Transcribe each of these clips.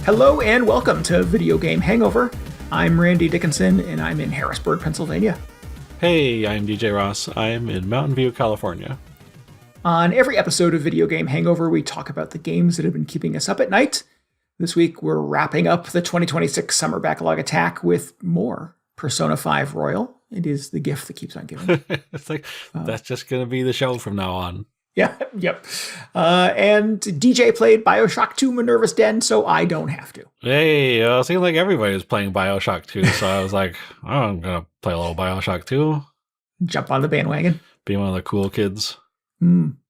Hello and welcome to Video Game Hangover. I'm Randy Dickinson and I'm in Harrisburg, Pennsylvania. Hey, I'm DJ Ross. I'm in Mountain View, California. On every episode of Video Game Hangover, we talk about the games that have been keeping us up at night. This week, we're wrapping up the 2026 Summer Backlog Attack with more Persona 5 Royal. It is the gift that keeps on giving. It's like, that's just going to be the show from now on. Yeah, yep. And DJ played BioShock-2 Minerva's Den, so I don't have to. Hey, it seemed like everybody was playing BioShock 2, so I was like, oh, I'm going to play a little BioShock 2. Jump on the bandwagon. Be one of the cool kids. Imagine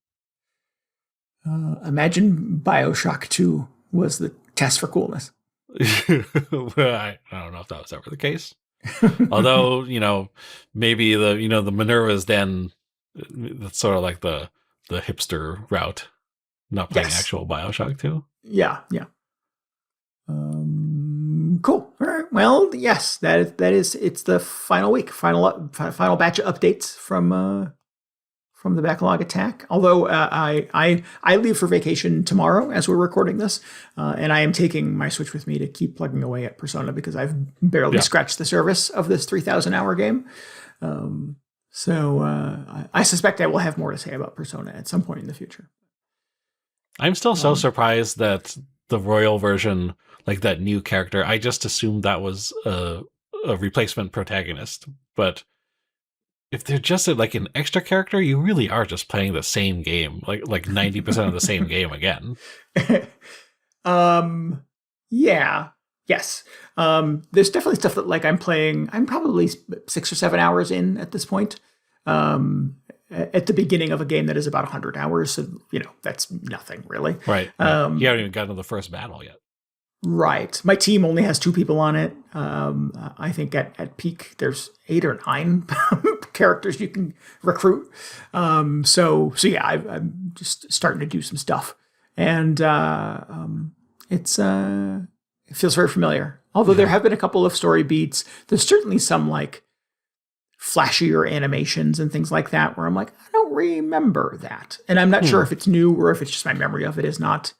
BioShock 2 was the test for coolness. I don't know if that was ever the case. Although, maybe the Minerva's Den, that's sort of like the hipster route, not playing actual BioShock 2. Yeah. Cool. All right. Well, yes, that is. It's the final week, final batch of updates from the Backlog Attack. Although I leave for vacation tomorrow as we're recording this, and I am taking my Switch with me to keep plugging away at Persona because I've barely scratched the surface of this 3,000-hour game. So I suspect I will have more to say about Persona at some point in the future. I'm still so surprised that the Royal version, like that new character, I just assumed that was a replacement protagonist. But if they're just like an extra character, you really are just playing the same game, like 90% of the same game again. Yeah. Yes. There's definitely stuff that I'm playing. I'm probably 6 or 7 hours in at this point. At the beginning of a game that is about 100 hours. So, that's nothing really. Right. You haven't even gotten to the first battle yet. Right. My team only has 2 people on it. I think at peak there's 8 or 9 characters you can recruit. So yeah, I'm just starting to do some stuff, and it feels very familiar. Although there have been a couple of story beats. There's certainly some flashier animations and things like that where I'm like, I don't remember that. And I'm not sure if it's new or if it's just my memory of it is not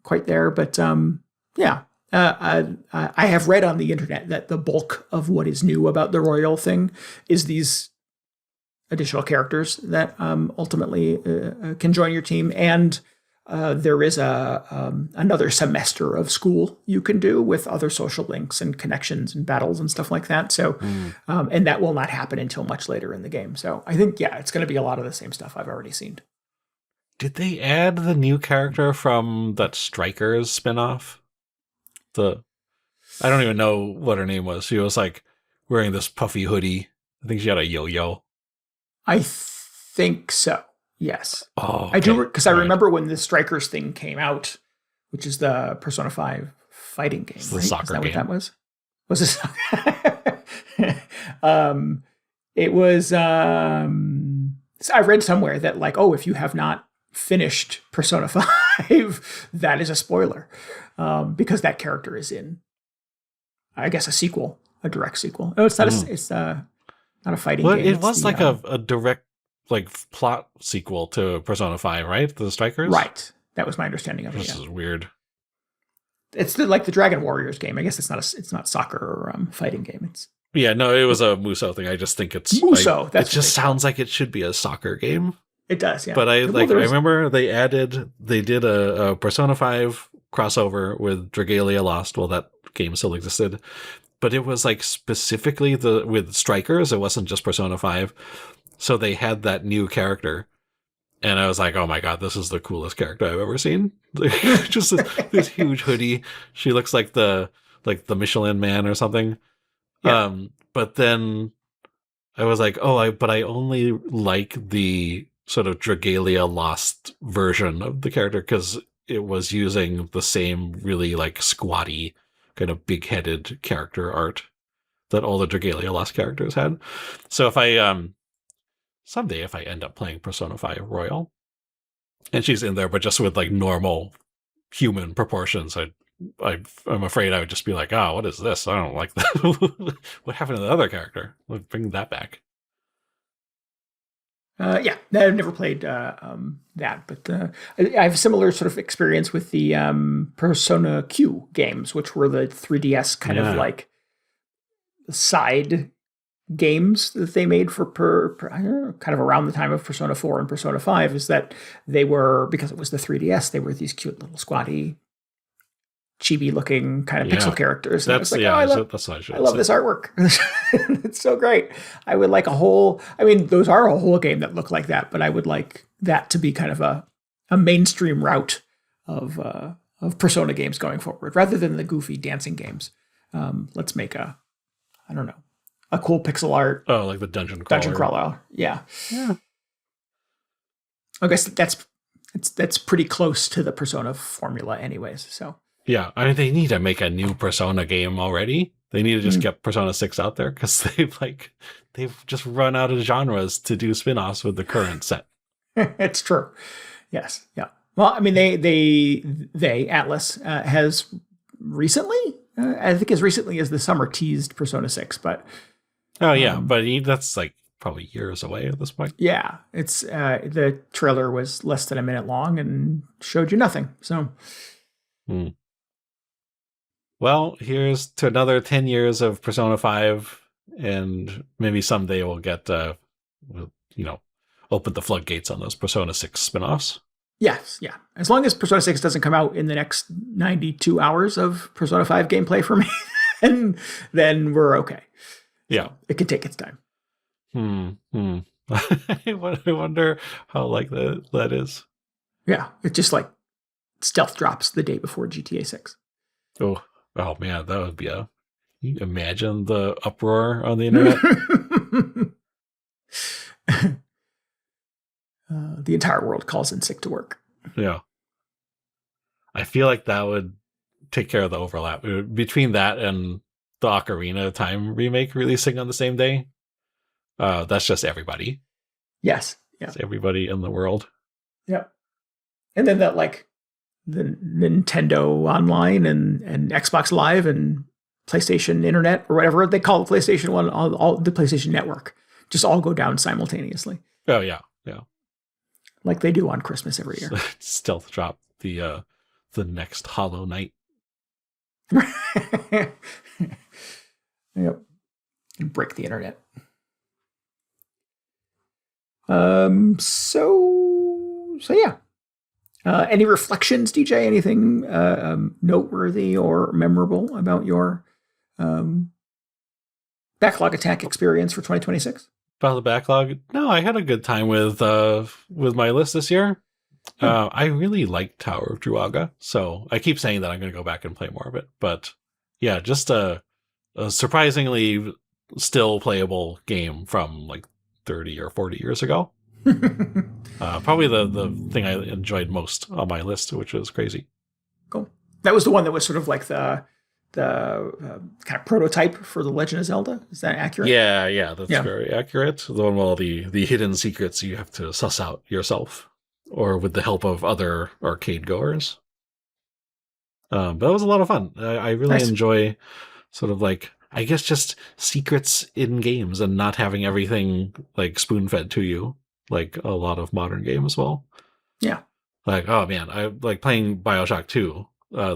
quite there. But yeah, I have read on the internet that the bulk of what is new about the Royal thing is these additional characters that ultimately can join your team. And there is another semester of school you can do with other social links and connections and battles and stuff like that. So, and that will not happen until much later in the game. So I think, it's going to be a lot of the same stuff I've already seen. Did they add the new character from that Strikers spinoff? I don't even know what her name was. She was wearing this puffy hoodie. I think she had a yo-yo. I think so. Yes. Oh, okay. I do, because I remember when the Strikers thing came out, which is the Persona 5 fighting game. It's the soccer game. What that was? Was it? It was. I read somewhere that if you have not finished Persona 5, that is a spoiler, because that character is in, I guess, a direct sequel. No, it's not. It's not a fighting game. It was a direct plot sequel to Persona 5, right? The Strikers? Right. That was my understanding of it. This is weird. It's the Dragon Warriors game. I guess it's not soccer or fighting game. It was a Muso thing. I just think it's Muso. It just sounds like it should be a soccer game. It does, yeah. But I remember they did a Persona 5 crossover with Dragalia Lost. Well, that game still existed. But it was specifically with Strikers. It wasn't just Persona 5. So they had that new character, and I was like, "Oh my god, this is the coolest character I've ever seen!" Just this huge hoodie. She looks like the Michelin Man or something. Yeah. But then I was like, but I only like the sort of Dragalia Lost version of the character because it was using the same really squatty kind of big-headed character art that all the Dragalia Lost characters had. So if I someday, if I end up playing Persona 5 Royal, and she's in there, but just with normal human proportions, I'm afraid I would just be like, oh, what is this? I don't like that. What happened to the other character? Let's bring that back. Yeah, I've never played that, but I have a similar sort of experience with the Persona Q games, which were the 3DS kind of like side games that they made for I don't know, kind of around the time of Persona 4 and Persona 5, is that they were, because it was the 3DS, they were these cute little squatty, chibi looking kind of pixel characters. And That's I was like, I love this artwork. It's so great. I would like those are a whole game that look like that, but I would like that to be kind of a mainstream route of Persona games going forward, rather than the goofy dancing games. Let's make a cool pixel art. Oh, like the dungeon crawler. Yeah. I guess that's pretty close to the Persona formula anyways. So yeah, I mean, they need to make a new Persona game already. They need to just get Persona 6 out there, because they've just run out of genres to do spin-offs with the current set. It's true. Yes. Yeah. Well, I mean, they Atlas has recently, I think as recently as the summer, teased Persona 6, but oh yeah, but that's like probably years away at this point. Yeah, it's the trailer was less than a minute long and showed you nothing. So, well, here's to another 10 years of Persona 5, and maybe someday we'll get open the floodgates on those Persona 6 spin-offs. Yes, yeah. As long as Persona 6 doesn't come out in the next 92 hours of Persona 5 gameplay for me, then we're okay. Yeah. So it can take its time. I wonder how likely that is. Yeah, it's just like stealth drops the day before GTA 6. Oh man, that would be can you imagine the uproar on the internet? The entire world calls in sick to work. Yeah. I feel like that would take care of the overlap between that and the Ocarina of Time remake releasing on the same day. That's just everybody. Yes. Yeah. It's everybody in the world. Yep. And then that, like, the Nintendo Online and Xbox Live and PlayStation Internet, or whatever they call the PlayStation one, all the PlayStation Network, just all go down simultaneously. Oh yeah, yeah. Like they do on Christmas every year. Stealth drop the next Hollow Knight. Yep. And break the internet. So yeah. Any reflections, DJ? Anything noteworthy or memorable about your backlog attack experience for 2026? About the backlog? No, I had a good time with my list this year. I really like Tower of Druaga, so I keep saying that I'm going to go back and play more of it. But yeah, just a surprisingly still playable game from like 30 or 40 years ago. Probably the thing I enjoyed most on my list, which was crazy. Cool. That was the one that was sort of like the kind of prototype for the Legend of Zelda. Is that accurate? Yeah, that's very accurate. The one with all the hidden secrets you have to suss out yourself, or with the help of other arcade goers. But that was a lot of fun. I really enjoy sort of like, I guess, just secrets in games and not having everything like spoon-fed to you, like a lot of modern games will. Yeah. Like, oh man, I like playing BioShock 2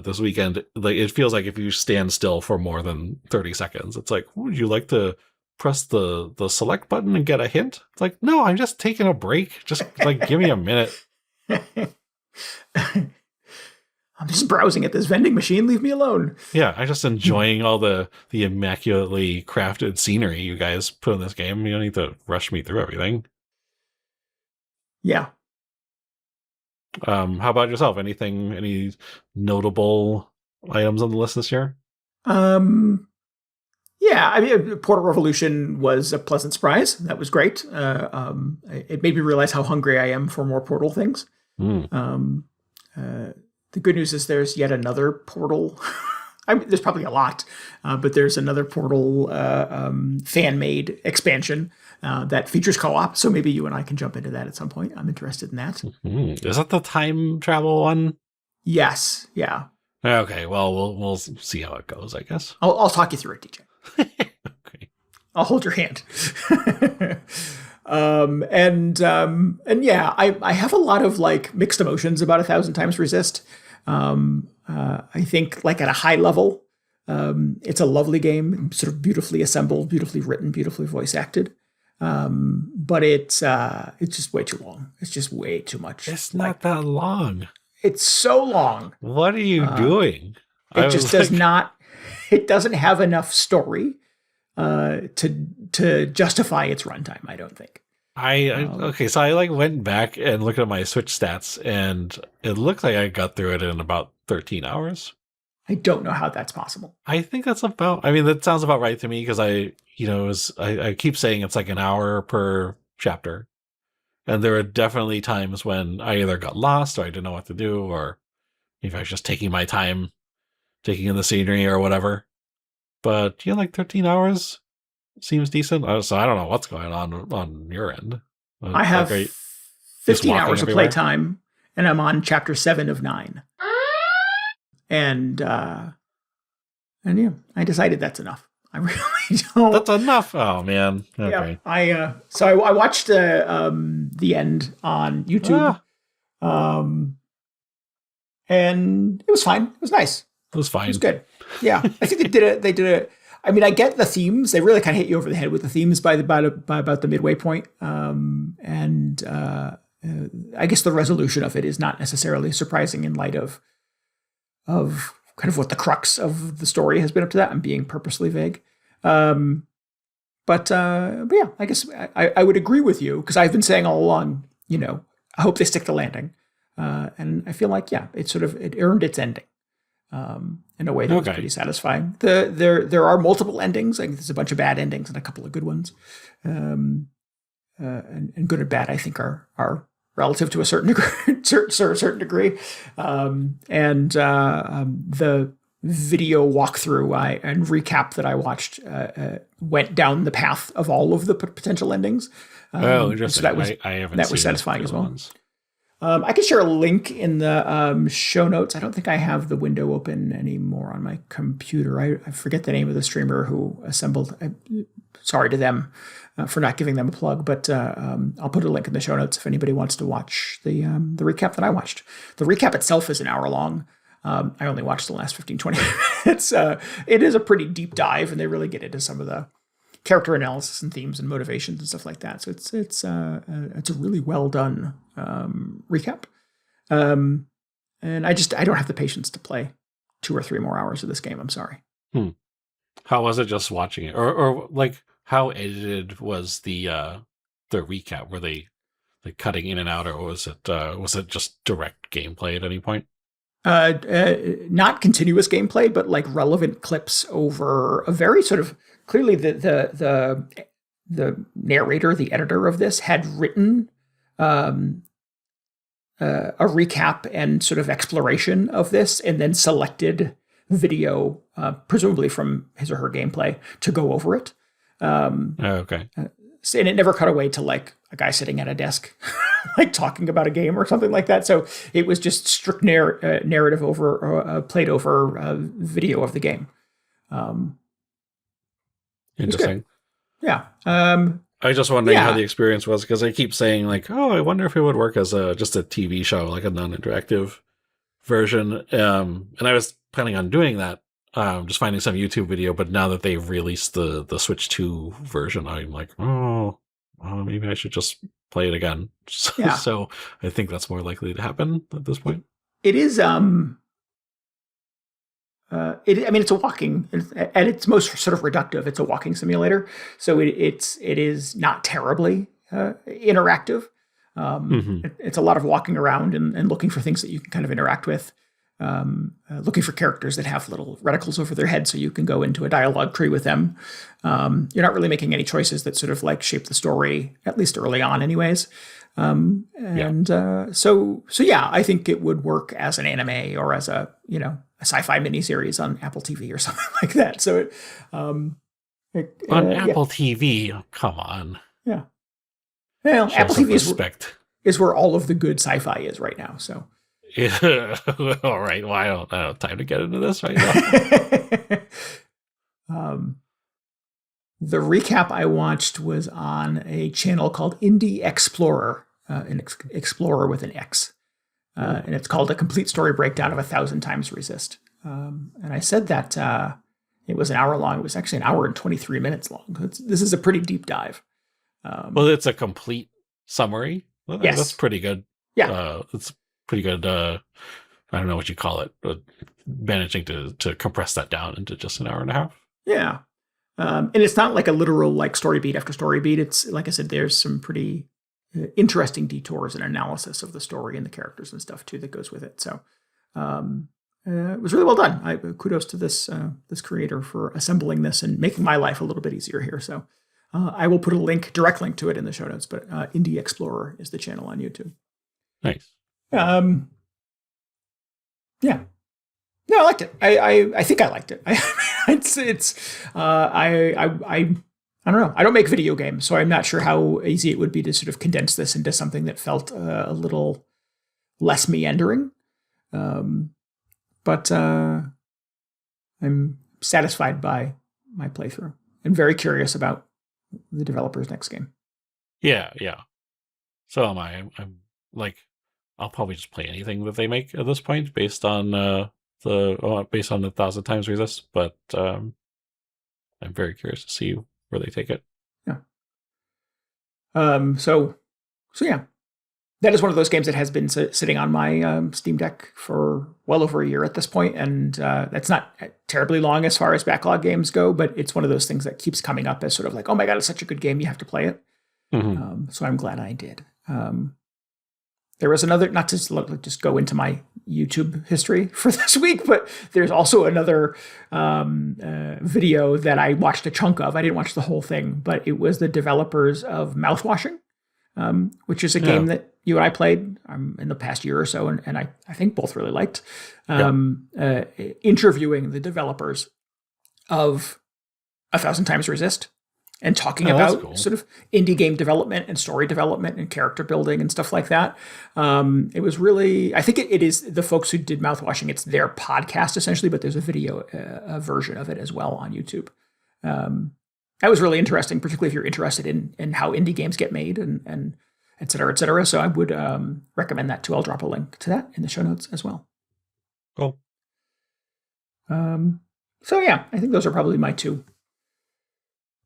this weekend. Like, it feels like if you stand still for more than 30 seconds, it's like, would you like to press the select button and get a hint? It's like, no, I'm just taking a break. Just like, give me a minute. I'm just browsing at this vending machine. Leave me alone. Yeah, I'm just enjoying all the immaculately crafted scenery you guys put in this game. You don't need to rush me through everything. Yeah. How about yourself? Any notable items on the list this year? Yeah, I mean, Portal Revolution was a pleasant surprise. That was great. It made me realize how hungry I am for more Portal things. The good news is there's yet another Portal. I mean, there's probably a lot, but there's another Portal fan-made expansion that features co-op. So maybe you and I can jump into that at some point. I'm interested in that. Is that the time travel one? Yes. Yeah. Okay. Well, we'll see how it goes, I guess. I'll talk you through it, DJ. Okay. I'll hold your hand. And yeah, I have a lot of like mixed emotions about 1,000 Times Resist. I think like at a high level, it's a lovely game, sort of beautifully assembled, beautifully written, beautifully voice acted. But it's just way too long. It's just way too much. It's not that long. It's so long. What are you doing? It just does not. It doesn't have enough story to justify its runtime. I don't think. Okay, so I like went back and looked at my Switch stats, and it looked like I got through it in about 13 hours. I don't know how that's possible. I think that's about. I mean, that sounds about right to me because I keep saying it's like an hour per chapter, and there are definitely times when I either got lost or I didn't know what to do, or if I was just taking my time, taking in the scenery or whatever. But like 13 hours seems decent. So I don't know what's going on your end. I have 15 hours of playtime, and I'm on chapter 7 of 9. And yeah, I decided that's enough. I really don't. That's enough. Oh man. Okay. Yeah. I watched the end on YouTube. And it was fine. It was nice. It was fine. It was good. Yeah. I think they did it. I mean, I get the themes. They really kind of hit you over the head with the themes by about the midway point. I guess the resolution of it is not necessarily surprising in light of kind of what the crux of the story has been up to that. I'm being purposely vague. But yeah, I guess I would agree with you because I've been saying all along, I hope they stick the landing. And I feel like, yeah, it earned its ending. In a way that was pretty satisfying. There are multiple endings. Like there's a bunch of bad endings and a couple of good ones. And good and bad, I think, are relative to a certain degree. The video walkthrough and recap that I watched went down the path of all of the potential endings. Interesting. So that was satisfying as well. I can share a link in the show notes. I don't think I have the window open anymore on my computer. I forget the name of the streamer who assembled. Sorry to them for not giving them a plug, but I'll put a link in the show notes if anybody wants to watch the recap that I watched. The recap itself is an hour long. I only watched the last 15, 20 minutes. It is a pretty deep dive, and they really get into some of the character analysis and themes and motivations and stuff like that. So it's a really well done recap. And I don't have the patience to play 2 or 3 more hours of this game. I'm sorry. How was it just watching it, or like how edited was the recap? Were they like cutting in and out, or was it just direct gameplay at any point? Not continuous gameplay, but like relevant clips over a very sort of clearly the narrator, the editor of this had written a recap and sort of exploration of this, and then selected video, presumably from his or her gameplay, to go over it. Okay. And it never cut away to like a guy sitting at a desk, like talking about a game or something like that. So it was just strict narrative over played over video of the game. Interesting. Yeah. I just wondering how the experience was, because I keep saying like, oh, I wonder if it would work as just a TV show, like a non-interactive version. And I was planning on doing that, just finding some YouTube video. But now that they've released the Switch 2 version, I'm like, maybe I should just play it again. So I think that's more likely to happen at this point. It is. It's a walking, at its most sort of reductive, it's a walking simulator. So it is not terribly interactive. It's a lot of walking around and looking for things that you can kind of interact with. Looking for characters that have little reticles over their head so you can go into a dialogue tree with them. You're not really making any choices that sort of like shape the story, at least early on anyways. So I think it would work as an anime or as a sci-fi miniseries on Apple TV or something like that. So on Apple TV, oh, come on. Yeah. Well, Apple TV is where all of the good sci-fi is right now. So. All right. Well, I don't have time to get into this right now. The recap I watched was on a channel called Indie Explorer, Explorer with an X. And it's called A Complete Story Breakdown of 1,000 Times Resist. And I said that it was an hour long. It was actually an hour and 23 minutes long. This is a pretty deep dive. Well, it's a complete summary. Yes. That's pretty good. Yeah. It's pretty good. I don't know what you call it, but managing to compress that down into just an hour and a half. Yeah. And it's not like a literal like story beat after story beat. It's like I said, there's some pretty interesting detours and analysis of the story and the characters and stuff too that goes with it. So it was really well done. Kudos to this creator for assembling this and making my life a little bit easier here. So I will put a direct link to it in the show notes. But Indie Explorer is the channel on YouTube. Nice. Yeah. No, I liked it. I think I liked it. I don't know. I don't make video games, so I'm not sure how easy it would be to sort of condense this into something that felt a little less meandering. But I'm satisfied by my playthrough and very curious about the developer's next game. Yeah. So am I. I'm like, I'll probably just play anything that they make at this point based on 1,000 Times Resist. But I'm very curious to see where they take it. Yeah. So yeah, that is one of those games that has been sitting on my Steam Deck for well over a year at this point, and that's not terribly long as far as backlog games go, but it's one of those things that keeps coming up as sort of like, oh my god, it's such a good game, you have to play it. Mm-hmm. So I'm glad I did. There was another, not to just go into my YouTube history for this week, but there's also another video that I watched a chunk of. I didn't watch the whole thing, but it was the developers of Mouthwashing, which is a game that you and I played in the past year or so, and I think both really liked. Interviewing the developers of 1,000 Times Resist and talking about sort of indie game development and story development and character building and stuff like that. It was really, I think it is the folks who did Mouthwashing. It's their podcast essentially, but there's a video version of it as well on YouTube. That was really interesting, particularly if you're interested in how indie games get made and et cetera, et cetera. So I would recommend that too. I'll drop a link to that in the show notes as well. Cool. So yeah, I think those are probably my two.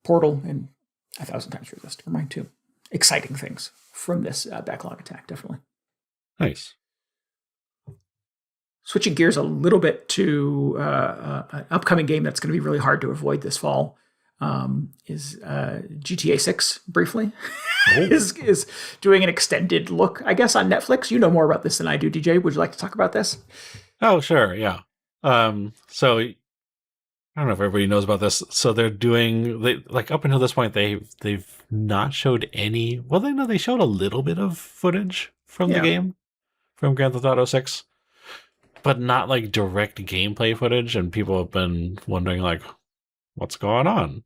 Portal and 1,000 Times Resist are my two exciting things from this backlog attack, definitely. Nice. Switching gears a little bit to an upcoming game that's going to be really hard to avoid this fall is GTA 6, briefly. is doing an extended look, I guess, on Netflix. You know more about this than I do, DJ. Would you like to talk about this? Oh, sure, yeah. So I don't know if everybody knows about this. So they're doing up until this point they've not showed any. Well, they showed a little bit of footage from the game, from Grand Theft Auto 6, but not like direct gameplay footage. And people have been wondering like, what's going on?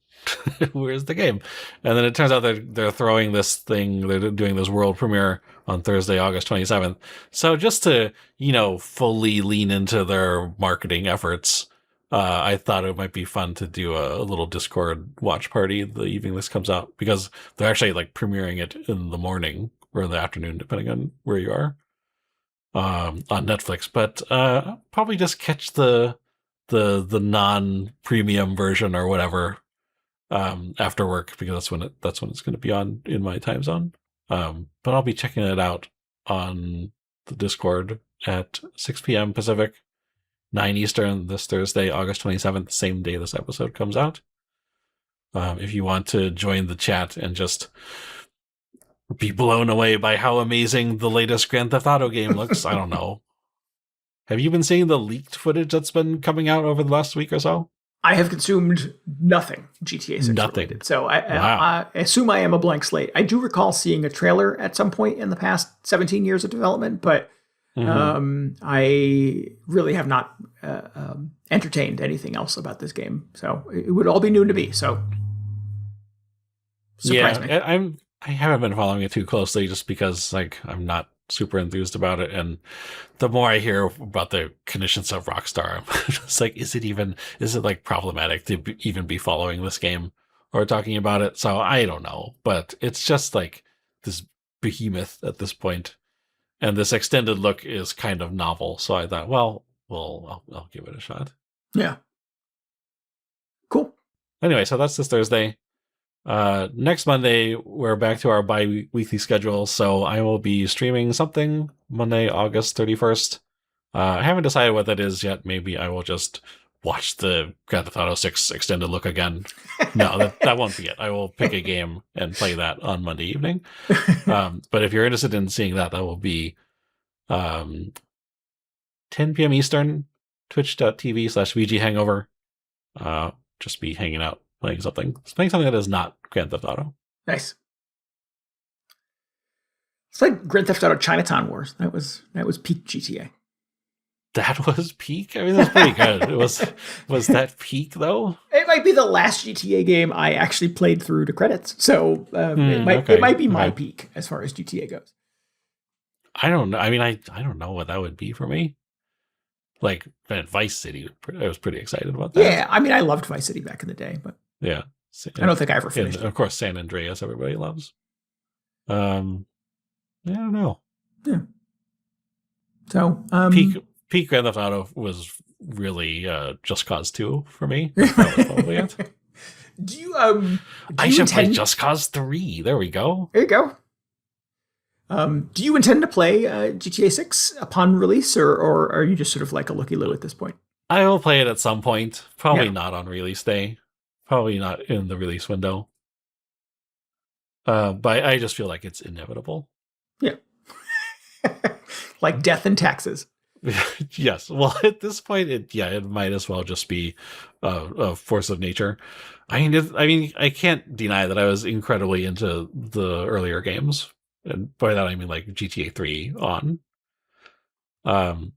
Where's the game? And then it turns out they're throwing this thing. They're doing this world premiere on Thursday, August 27th. So just to fully lean into their marketing efforts. I thought it might be fun to do a little Discord watch party the evening this comes out, because they're actually like premiering it in the morning or in the afternoon, depending on where you are, on Netflix. But probably just catch the non-premium version or whatever after work, because that's when it's going to be on in my time zone. But I'll be checking it out on the Discord at 6 p.m. Pacific. 9 Eastern this Thursday, August 27th, same day this episode comes out. If you want to join the chat and just be blown away by how amazing the latest Grand Theft Auto game looks, I don't know. Have you been seeing the leaked footage that's been coming out over the last week or so? I have consumed nothing GTA 6 related. So I assume I am a blank slate. I do recall seeing a trailer at some point in the past 17 years of development, but I really have not entertained anything else about this game, so it would all be new to me. So, surprise me. I haven't been following it too closely, just because I'm not super enthused about it, and the more I hear about the conditions of Rockstar, I'm just like, is it like problematic to even be following this game or talking about it. So I don't know, but it's just like this behemoth at this point. And this extended look is kind of novel. So I thought, well, I'll give it a shot. Yeah. Cool. Anyway, so that's this Thursday. Next Monday, we're back to our bi-weekly schedule. So I will be streaming something Monday, August 31st. I haven't decided what that is yet. Maybe I will just watch the Grand Theft Auto 6 extended look again. No, that won't be it. I will pick a game and play that on Monday evening. But if you're interested in seeing that, that will be 10 p.m. Eastern, twitch.tv/VGHangover. Just be hanging out, playing something that is not Grand Theft Auto. Nice. It's like Grand Theft Auto Chinatown Wars. That was peak GTA. That was peak? I mean, that's pretty good. Was that peak, though? It might be the last GTA game I actually played through to credits. So it might be my peak as far as GTA goes. I don't know. I mean, I don't know what that would be for me. Like, Vice City, I was pretty excited about that. Yeah, I mean, I loved Vice City back in the day, but yeah, I don't think I ever finished. And of course, San Andreas, everybody loves. Yeah, I don't know. Yeah. So peak Grand Theft Auto was really Just Cause 2 for me. That was probably it. I should play Just Cause 3. There we go. There you go. Do you intend to play GTA 6 upon release, or are you just sort of like a looky-loo at this point? I will play it at some point. Probably not on release day. Probably not in the release window. But I just feel like it's inevitable. Yeah. Like death and taxes. Yes. Well, at this point, it might as well just be a force of nature. I mean, I can't deny that I was incredibly into the earlier games. And by that I mean like GTA 3 on. My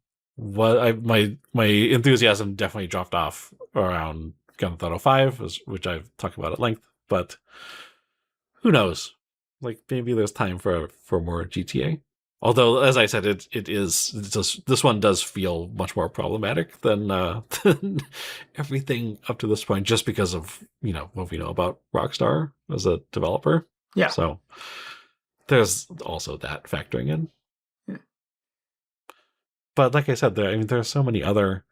enthusiasm definitely dropped off around Grand Theft Auto 5, which I've talked about at length. But who knows? Like maybe there's time for more GTA. Although, as I said, this one does feel much more problematic than everything up to this point, just because of what we know about Rockstar as a developer. Yeah. So there's also that factoring in. Yeah. But like I said, there are so many other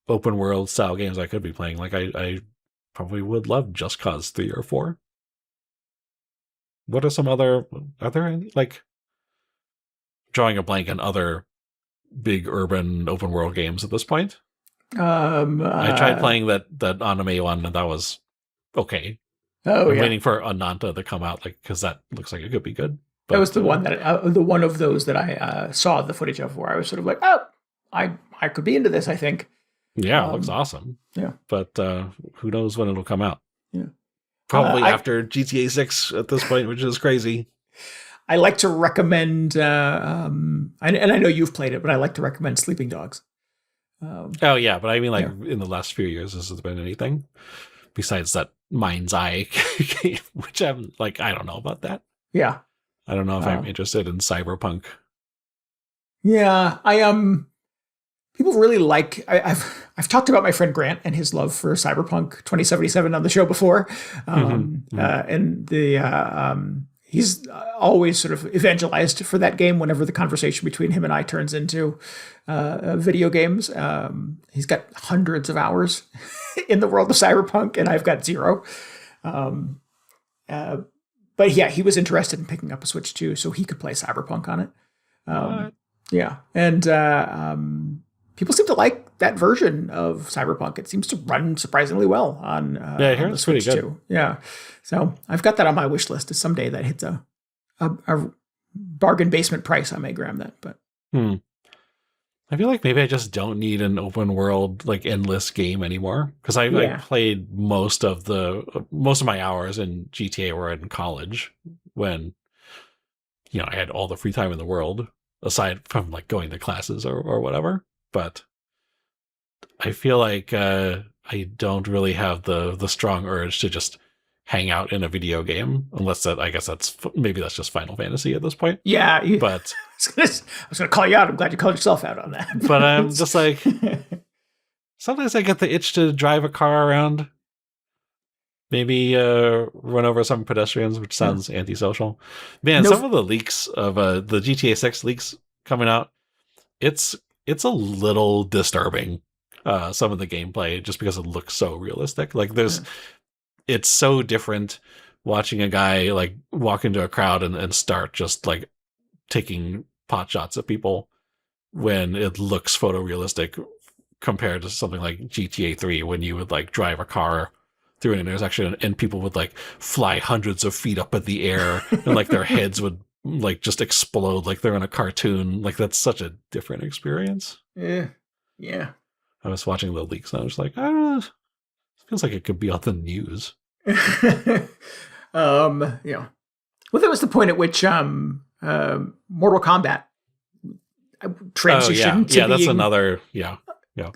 open world style games I could be playing. Like I probably would love Just Cause 3 or 4. What are some other? Are there any, like, drawing a blank on other big urban open world games at this point? I tried playing that anime one, and that was okay. I'm waiting for Ananta to come out, because that looks like it could be good. But, that was the one of those that I saw the footage of, where I was sort of like, oh, I could be into this, I think. Yeah, it looks awesome. Yeah. But who knows when it'll come out? Yeah. Probably after GTA 6 at this point, which is crazy. I like to recommend, and I know you've played it, but I like to recommend Sleeping Dogs. Oh, yeah, but I mean, in the last few years, has there been anything besides that Mind's Eye game, which I don't know about that. Yeah. I don't know if I'm interested in Cyberpunk. Yeah, people really like. I've talked about my friend Grant and his love for Cyberpunk 2077 on the show before, and he's always sort of evangelized for that game whenever the conversation between him and I turns into video games. He's got hundreds of hours in the world of Cyberpunk, and I've got 0. But yeah, he was interested in picking up a Switch too, so he could play Cyberpunk on it. Yeah, and people seem to like that version of Cyberpunk. It seems to run surprisingly well on the Switch too. Yeah, so I've got that on my wish list. Is someday that hits a bargain basement price, I may grab that. But I feel like maybe I just don't need an open world endless game anymore, because I played most of my hours in GTA were in college, when I had all the free time in the world aside from going to classes or whatever. But I feel like I don't really have the strong urge to just hang out in a video game, unless I guess that's just Final Fantasy at this point. Yeah, but I was gonna call you out. I'm glad you called yourself out on that. But I'm just sometimes I get the itch to drive a car around. maybe run over some pedestrians, which sounds antisocial. Man, No- some of the leaks of the GTA 6 leaks coming out, it's a little disturbing. Some of the gameplay, just because it looks so realistic. Like it's so different watching a guy like walk into a crowd and start just like taking pot shots at people when it looks photorealistic compared to something like GTA 3 when you would like drive a car through an intersection and people would like fly hundreds of feet up in the air and like their heads would like just explode like they're in a cartoon. Like that's such a different experience. Yeah. I was watching the leaks and I was like, I don't know, it feels like it could be on the news. Yeah. Well, that was the point at which Mortal Kombat transitioned to that's being another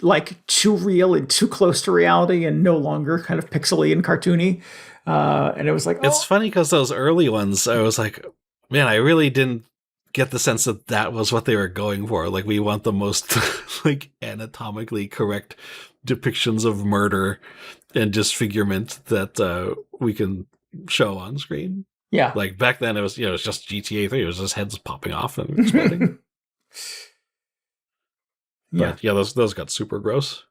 like too real and too close to reality and no longer kind of pixely and cartoony. And it was like, It's funny because those early ones, I was like, man, I really didn't get the sense that that was what they were going for. Like, we want the most like anatomically correct depictions of murder and disfigurement that we can show on screen. Yeah. Like back then, it was it was just GTA 3. It was just heads popping off and exploding. Yeah. But yeah, those got super gross.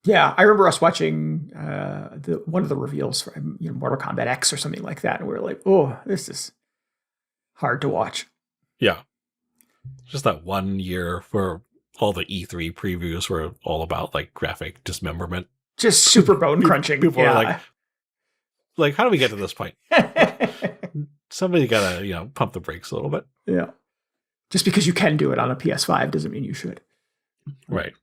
Yeah, I remember us watching one of the reveals from Mortal Kombat X or something like that, and we were like, "Oh, this is hard to watch." Yeah, just that 1 year where all the E3 previews were all about like graphic dismemberment, just super bone crunching. People were like, how do we get to this point? Somebody gotta pump the brakes a little bit. Yeah, just because you can do it on a PS5 doesn't mean you should. Right.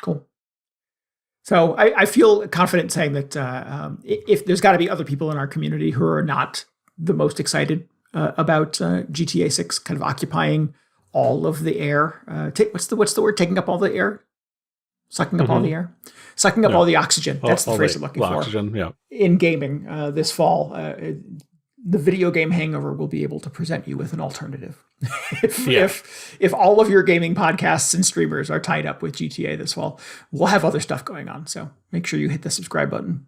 Cool. So I feel confident saying that if there's got to be other people in our community who are not the most excited about GTA 6 kind of occupying all of the air. What's the word? Taking up all the air? Sucking up all the air? Sucking up all the oxygen. That's the phrase I'm looking for. Oxygen, yeah. In gaming this fall, the video game hangover will be able to present you with an alternative. If all of your gaming podcasts and streamers are tied up with GTA this fall, we'll have other stuff going on. So make sure you hit the subscribe button.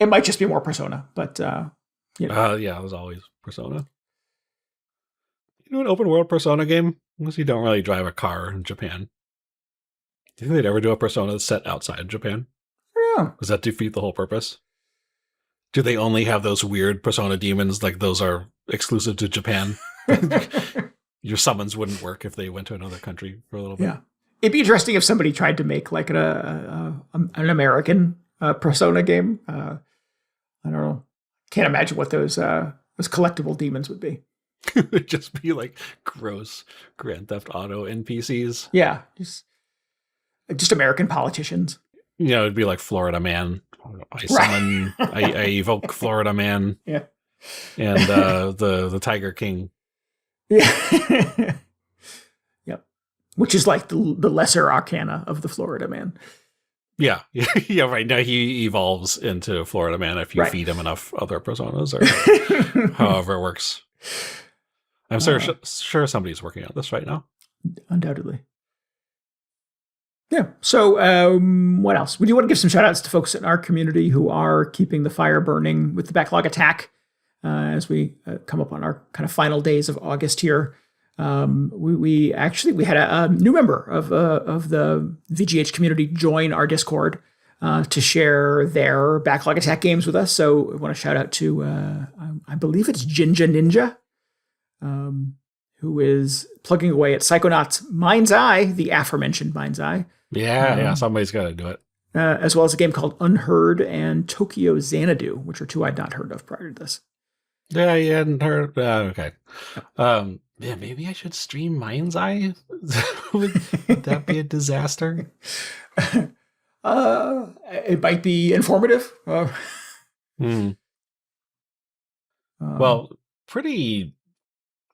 It might just be more Persona, but it was always Persona. An open world Persona game, unless you don't really drive a car in Japan. Do you think they'd ever do a Persona that's set outside Japan? Yeah. Does that defeat the whole purpose? Do they only have those weird Persona demons, like those are exclusive to Japan? Your summons wouldn't work if they went to another country for a little bit. Yeah. It'd be interesting if somebody tried to make like an American Persona game. I don't know. Can't imagine what those collectible demons would be. It would just be like gross Grand Theft Auto NPCs. Yeah. Just American politicians. It'd be like Florida Man. I summon, I evoke Florida Man. Yeah. And the Tiger King. Yeah. Yep. Which is like the lesser arcana of the Florida Man. Yeah. Yeah, right. Now he evolves into Florida Man if you feed him enough other personas or however it works. I'm sure somebody's working on this right now. Undoubtedly. Yeah. So what else? We do want to give some shout outs to folks in our community who are keeping the fire burning with the backlog attack as we come up on our kind of final days of August here. We had a new member of the VGH community join our Discord to share their backlog attack games with us. So I want to shout out to, I believe it's Jinja Ninja, who is plugging away at Psychonauts Mind's Eye, the aforementioned Mind's Eye. Yeah, somebody's got to do it. As well as a game called Unheard and Tokyo Xanadu, which are two I'd not heard of prior to this. Yeah, you hadn't heard. Okay. Yeah, maybe I should stream Mind's Eye. would that be a disaster? It might be informative. Well, pretty.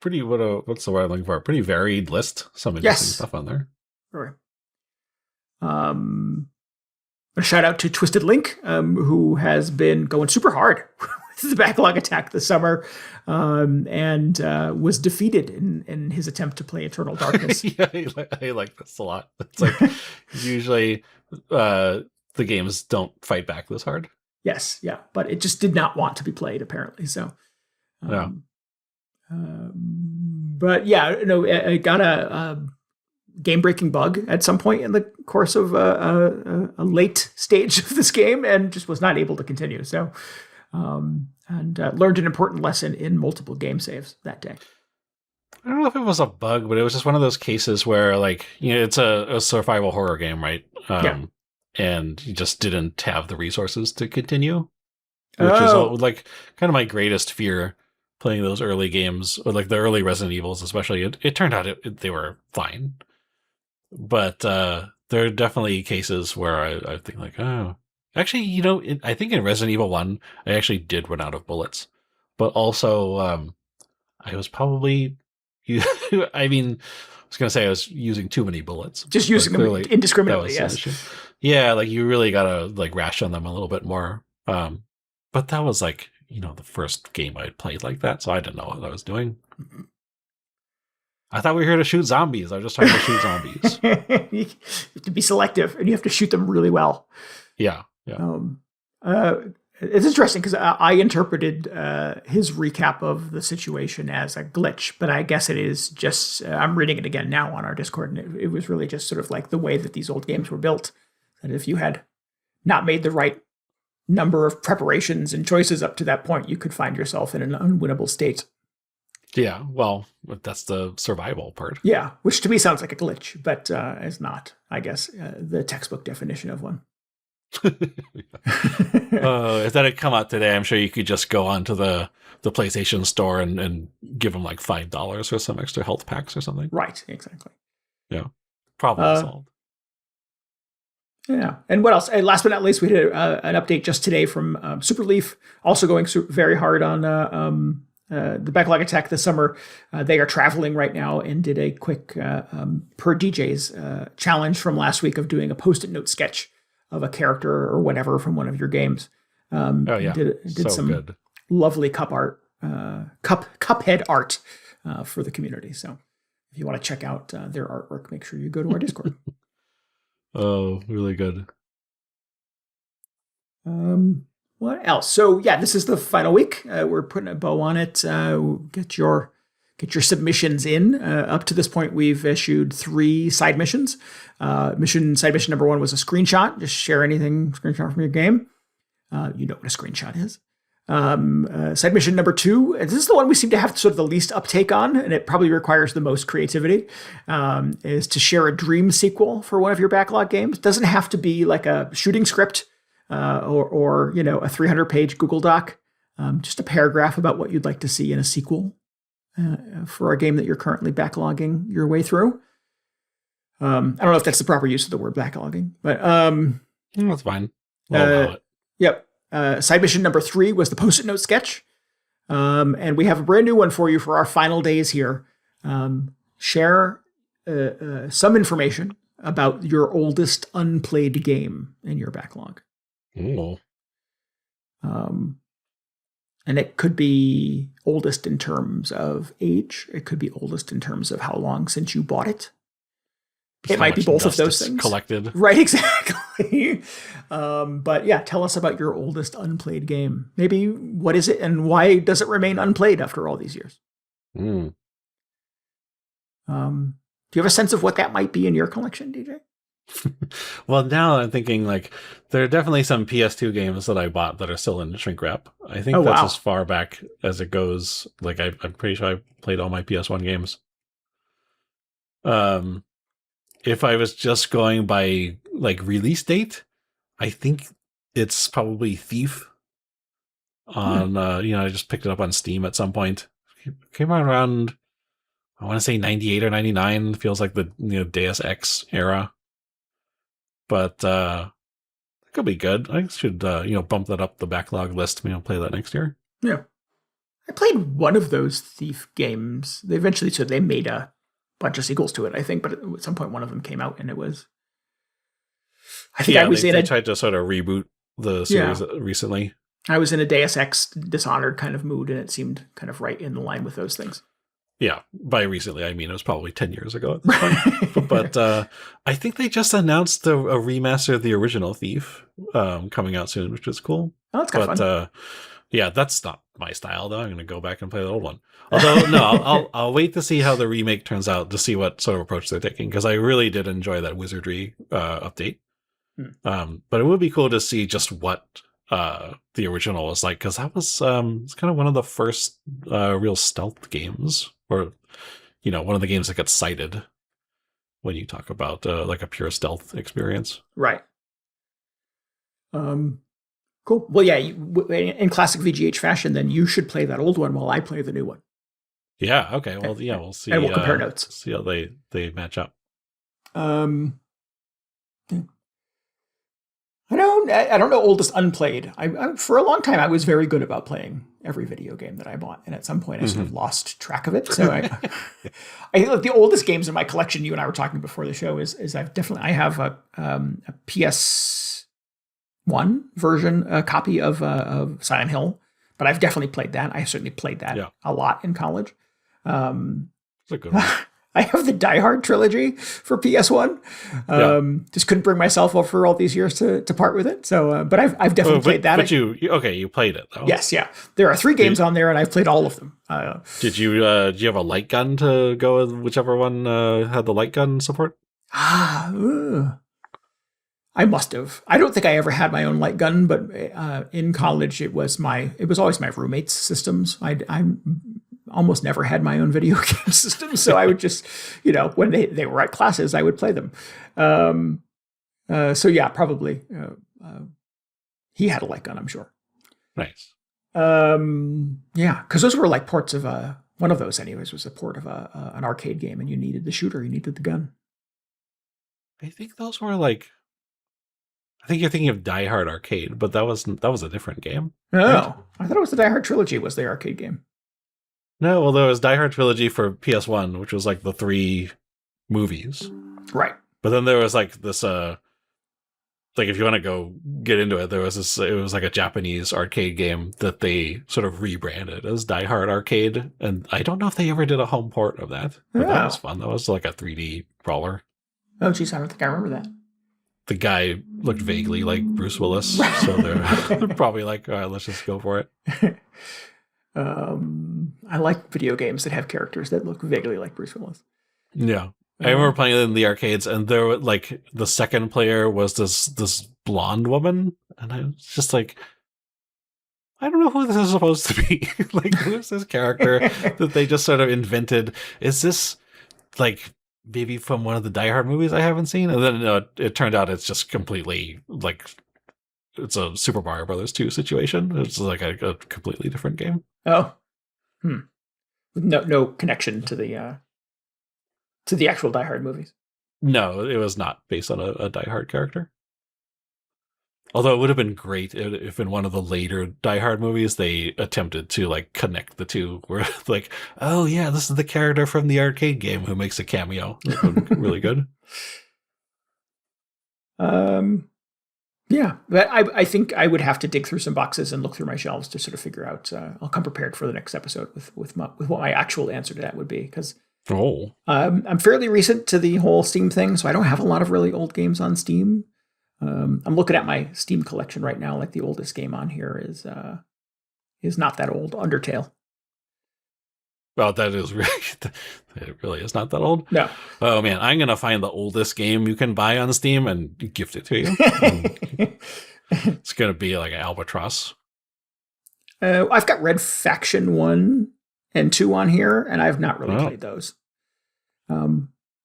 What's the word I'm looking for? Pretty varied list. Some interesting stuff on there. Sure. A shout out to Twisted Link, who has been going super hard the Backlog Attack this summer, and was defeated in his attempt to play Eternal Darkness. Yeah, I like this a lot. It's like usually the games don't fight back this hard. Yes, yeah, but it just did not want to be played apparently. So, Yeah. But yeah, no, I got a game-breaking bug at some point in the course of a late stage of this game, and just was not able to continue. So, and learned an important lesson in multiple game saves that day. I don't know if it was a bug, but it was just one of those cases where, like, it's a survival horror game, right? And you just didn't have the resources to continue, which is like kind of my greatest fear playing those early games, or like the early Resident Evils, especially. It turned out they were fine, but there are definitely cases where I think like, oh, actually, I think in Resident Evil 1, I actually did run out of bullets, but also I was probably, I mean, I was going to say I was using too many bullets. Just using them indiscriminately, yes. Yeah, like you really got to like ration them a little bit more. But that was like, the first game I'd played like that, so I didn't know what I was doing. I thought we were here to shoot zombies. I was just trying to shoot zombies. You have to be selective, and you have to shoot them really well. Yeah. It's interesting because I interpreted his recap of the situation as a glitch, but I guess it is just, I'm reading it again now on our Discord, and it was really just sort of like the way that these old games were built. That if you had not made the right number of preparations and choices up to that point, you could find yourself in an unwinnable state. Yeah, well, that's the survival part. Yeah, which to me sounds like a glitch, but is not, I guess, the textbook definition of one. If that had come out today, I'm sure you could just go onto the PlayStation store and give them like $5 for some extra health packs or something. Right, exactly. Yeah, problem solved. Yeah, and what else? And last but not least, we did an update just today from Superleaf, also going very hard on the Backlog Attack this summer. They are traveling right now and did a quick per DJ's challenge from last week of doing a Post-it note sketch of a character or whatever from one of your games. Did so some good. Lovely cuphead art for the community. So if you want to check out their artwork, make sure you go to our Discord. Oh, really good. What else? So yeah, this is the final week. We're putting a bow on it. Get your submissions in. Up to this point, we've issued 3 side missions. Side mission number 1 was a screenshot. Just share screenshot from your game. You know what a screenshot is. Side mission number 2, and this is the one we seem to have sort of the least uptake on, and it probably requires the most creativity, is to share a dream sequel for one of your backlog games. It doesn't have to be like a shooting script or a 300-page Google Doc. Just a paragraph about what you'd like to see in a sequel for a game that you're currently backlogging your way through. I don't know if that's the proper use of the word backlogging, but that's fine. Yep. Side mission number 3 was the Post-it note sketch. And we have a brand new one for you for our final days here. Share some information about your oldest unplayed game in your backlog. Ooh. And it could be oldest in terms of age. It could be oldest in terms of how long since you bought it. It might be both of those things. Collected. Right, exactly. But yeah, tell us about your oldest unplayed game. Maybe what is it and why does it remain unplayed after all these years? Do you have a sense of what that might be in your collection, DJ? Well, now I'm thinking like there are definitely some PS2 games that I bought that are still in shrink wrap. I think that's as far back as it goes. Like I'm pretty sure I played all my PS1 games. If I was just going by like release date, I think it's probably Thief. On I just picked it up on Steam at some point. It came out around, I want to say 98 or 99. Feels like the Deus Ex era. But it could be good. I should bump that up the backlog list. Play that next year. Yeah, I played one of those Thief games. They eventually said they made a bunch of sequels to it, I think, but at some point one of them came out and it was. I think I was they tried to sort of reboot the series recently. I was in a Deus Ex Dishonored kind of mood, and it seemed kind of right in line with those things. Yeah, by recently, I mean, it was probably 10 years ago at this point. But I think they just announced a remaster of the original Thief coming out soon, which is cool. Oh, that's kind of fun. Yeah, that's not my style, though. I'm going to go back and play the old one. Although, no, I'll wait to see how the remake turns out to see what sort of approach they're taking, because I really did enjoy that Wizardry update. But it would be cool to see just what the original was like, because that was it's kind of one of the first real stealth games, or one of the games that gets cited when you talk about like a pure stealth experience. Right. Cool. Well, yeah, in classic VGH fashion, then you should play that old one while I play the new one. Yeah. Okay. Well, yeah, we'll see. And we'll compare notes. See how they match up. I don't know oldest unplayed. I for a long time I was very good about playing every video game that I bought, and at some point I sort of lost track of it. So I the oldest games in my collection, you and I were talking before the show, is I have a PS1 version, a copy of Silent Hill, but I've definitely played that. I certainly played that a lot in college. It's a good one. I have the Die Hard trilogy for PS1. Just couldn't bring myself over all these years to part with it. So, but I've definitely played that. But you played it though. Yes, yeah. There are 3 games on there, and I've played all of them. Did you have a light gun to go with whichever one had the light gun support? I must have. I don't think I ever had my own light gun, but in college it was always my roommate's systems. I almost never had my own video game system, so I would just, when they were at classes, I would play them. So yeah, probably he had a light gun, I'm sure. Nice. Yeah, because those were like ports of one of those anyways was a port of an arcade game, and you needed the shooter, you needed the gun. I think those were like, I think you're thinking of Die Hard Arcade, but that was a different game. Oh, right? I thought it was the Die Hard trilogy was the arcade game. No, well, there was Die Hard Trilogy for PS1, which was like the 3 movies. Right. But then there was like this, like if you want to go get into it, it was like a Japanese arcade game that they sort of rebranded as Die Hard Arcade. And I don't know if they ever did a home port of that. But that was fun. That was like a 3D brawler. Oh, geez, I don't think I remember that. The guy looked vaguely like Bruce Willis. So they're probably like, all right, let's just go for it. I like video games that have characters that look vaguely like Bruce Willis. Yeah. I remember playing it in the arcades, and there were like the second player was this blonde woman, and I was just like, I don't know who this is supposed to be. Like, who's this character that they just sort of invented? Is this like maybe from one of the Die Hard movies I haven't seen? And then it turned out it's just completely like it's a Super Mario Brothers 2 situation. It's like a completely different game. Oh, no connection to the actual Die Hard movies. No, it was not based on a Die Hard character. Although it would have been great if in one of the later Die Hard movies they attempted to like connect the two, where like, oh yeah, this is the character from the arcade game who makes a cameo. It would be really good. Yeah, but I think I would have to dig through some boxes and look through my shelves to sort of figure out. I'll come prepared for the next episode with what my actual answer to that would be, because I'm fairly recent to the whole Steam thing, so I don't have a lot of really old games on Steam. I'm looking at my Steam collection right now. Like the oldest game on here is not that old, Undertale. Well, that is really, it really is not that old. No. Oh man, I'm going to find the oldest game you can buy on Steam and gift it to you. It's going to be like an albatross. I've got Red Faction 1 and 2 on here, and I've not really played those.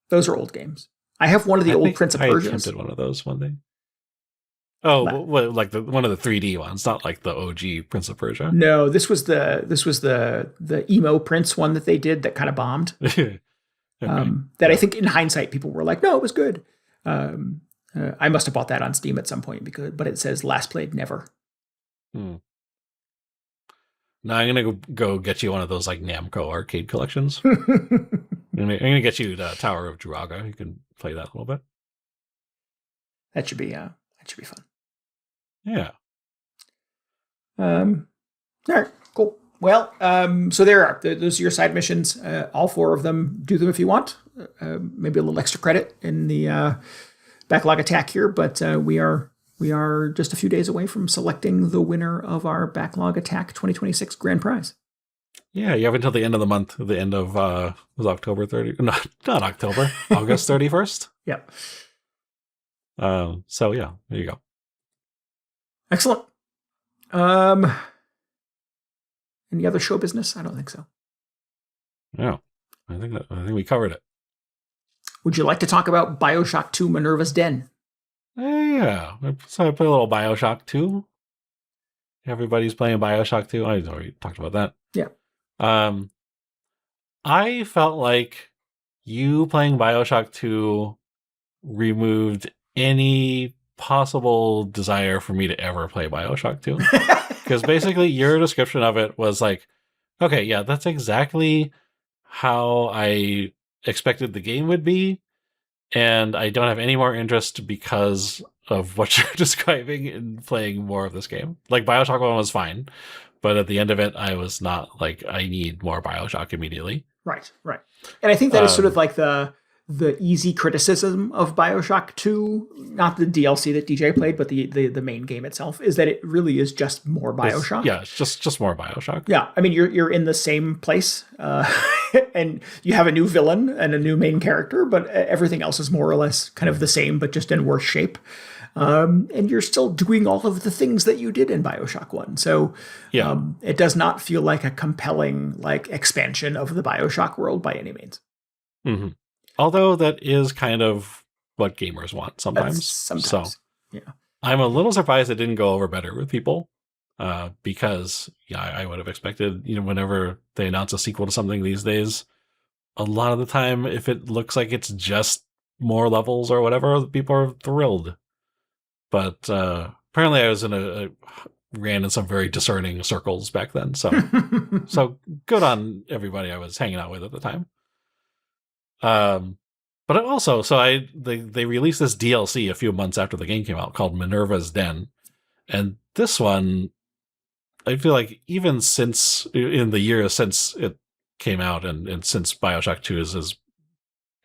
Those are old games. I have one of the old Prince of Persia. I attempted one of those one day. Oh, like one of the 3D ones, not like the OG Prince of Persia. No, this was the emo Prince one that they did that kind of bombed. Okay. That I think in hindsight people were like, no, it was good. I must have bought that on Steam at some point but it says last played never. Now I'm gonna go get you one of those like Namco arcade collections. I'm gonna get you the Tower of Druaga. You can play that a little bit. That should be fun. Yeah. All right, cool. Well, so there are those are your side missions. All 4 of them. Do them if you want. Maybe a little extra credit in the backlog attack here, but we are just a few days away from selecting the winner of our backlog attack 2026 grand prize. Yeah, you have until the end of the month. The end of was October 30. Not October. August 31st. Yep. So yeah, there you go. Excellent. Any other show business? I don't think so. No, I think we covered it. Would you like to talk about BioShock 2 Minerva's Den? Yeah, so I play a little BioShock 2. Everybody's playing BioShock 2. I already talked about that. Yeah. I felt like you playing BioShock 2 removed any possible desire for me to ever play BioShock 2. Because basically your description of it was like, okay, yeah, that's exactly how I expected the game would be. And I don't have any more interest because of what you're describing in playing more of this game. Like BioShock 1 was fine, but at the end of it, I was not like, I need more BioShock immediately. Right. And I think that is sort of like the easy criticism of BioShock 2, not the DLC that DJ played, but the main game itself, is that it really is just more BioShock. It's just more BioShock. Yeah, I mean, you're in the same place, and you have a new villain and a new main character, but everything else is more or less kind of the same, but just in worse shape. And you're still doing all of the things that you did in BioShock 1. So it does not feel like a compelling expansion of the BioShock world by any means. Mm-hmm. Although that is kind of what gamers want sometimes. So yeah. I'm a little surprised it didn't go over better with people. Because I would have expected, whenever they announce a sequel to something these days, a lot of the time, if it looks like it's just more levels or whatever, people are thrilled. But apparently I was ran in some very discerning circles back then. So so good on everybody I was hanging out with at the time. But it also, they released this DLC a few months after the game came out called Minerva's Den. And this one, I feel like even since, in the years since it came out and since BioShock 2 has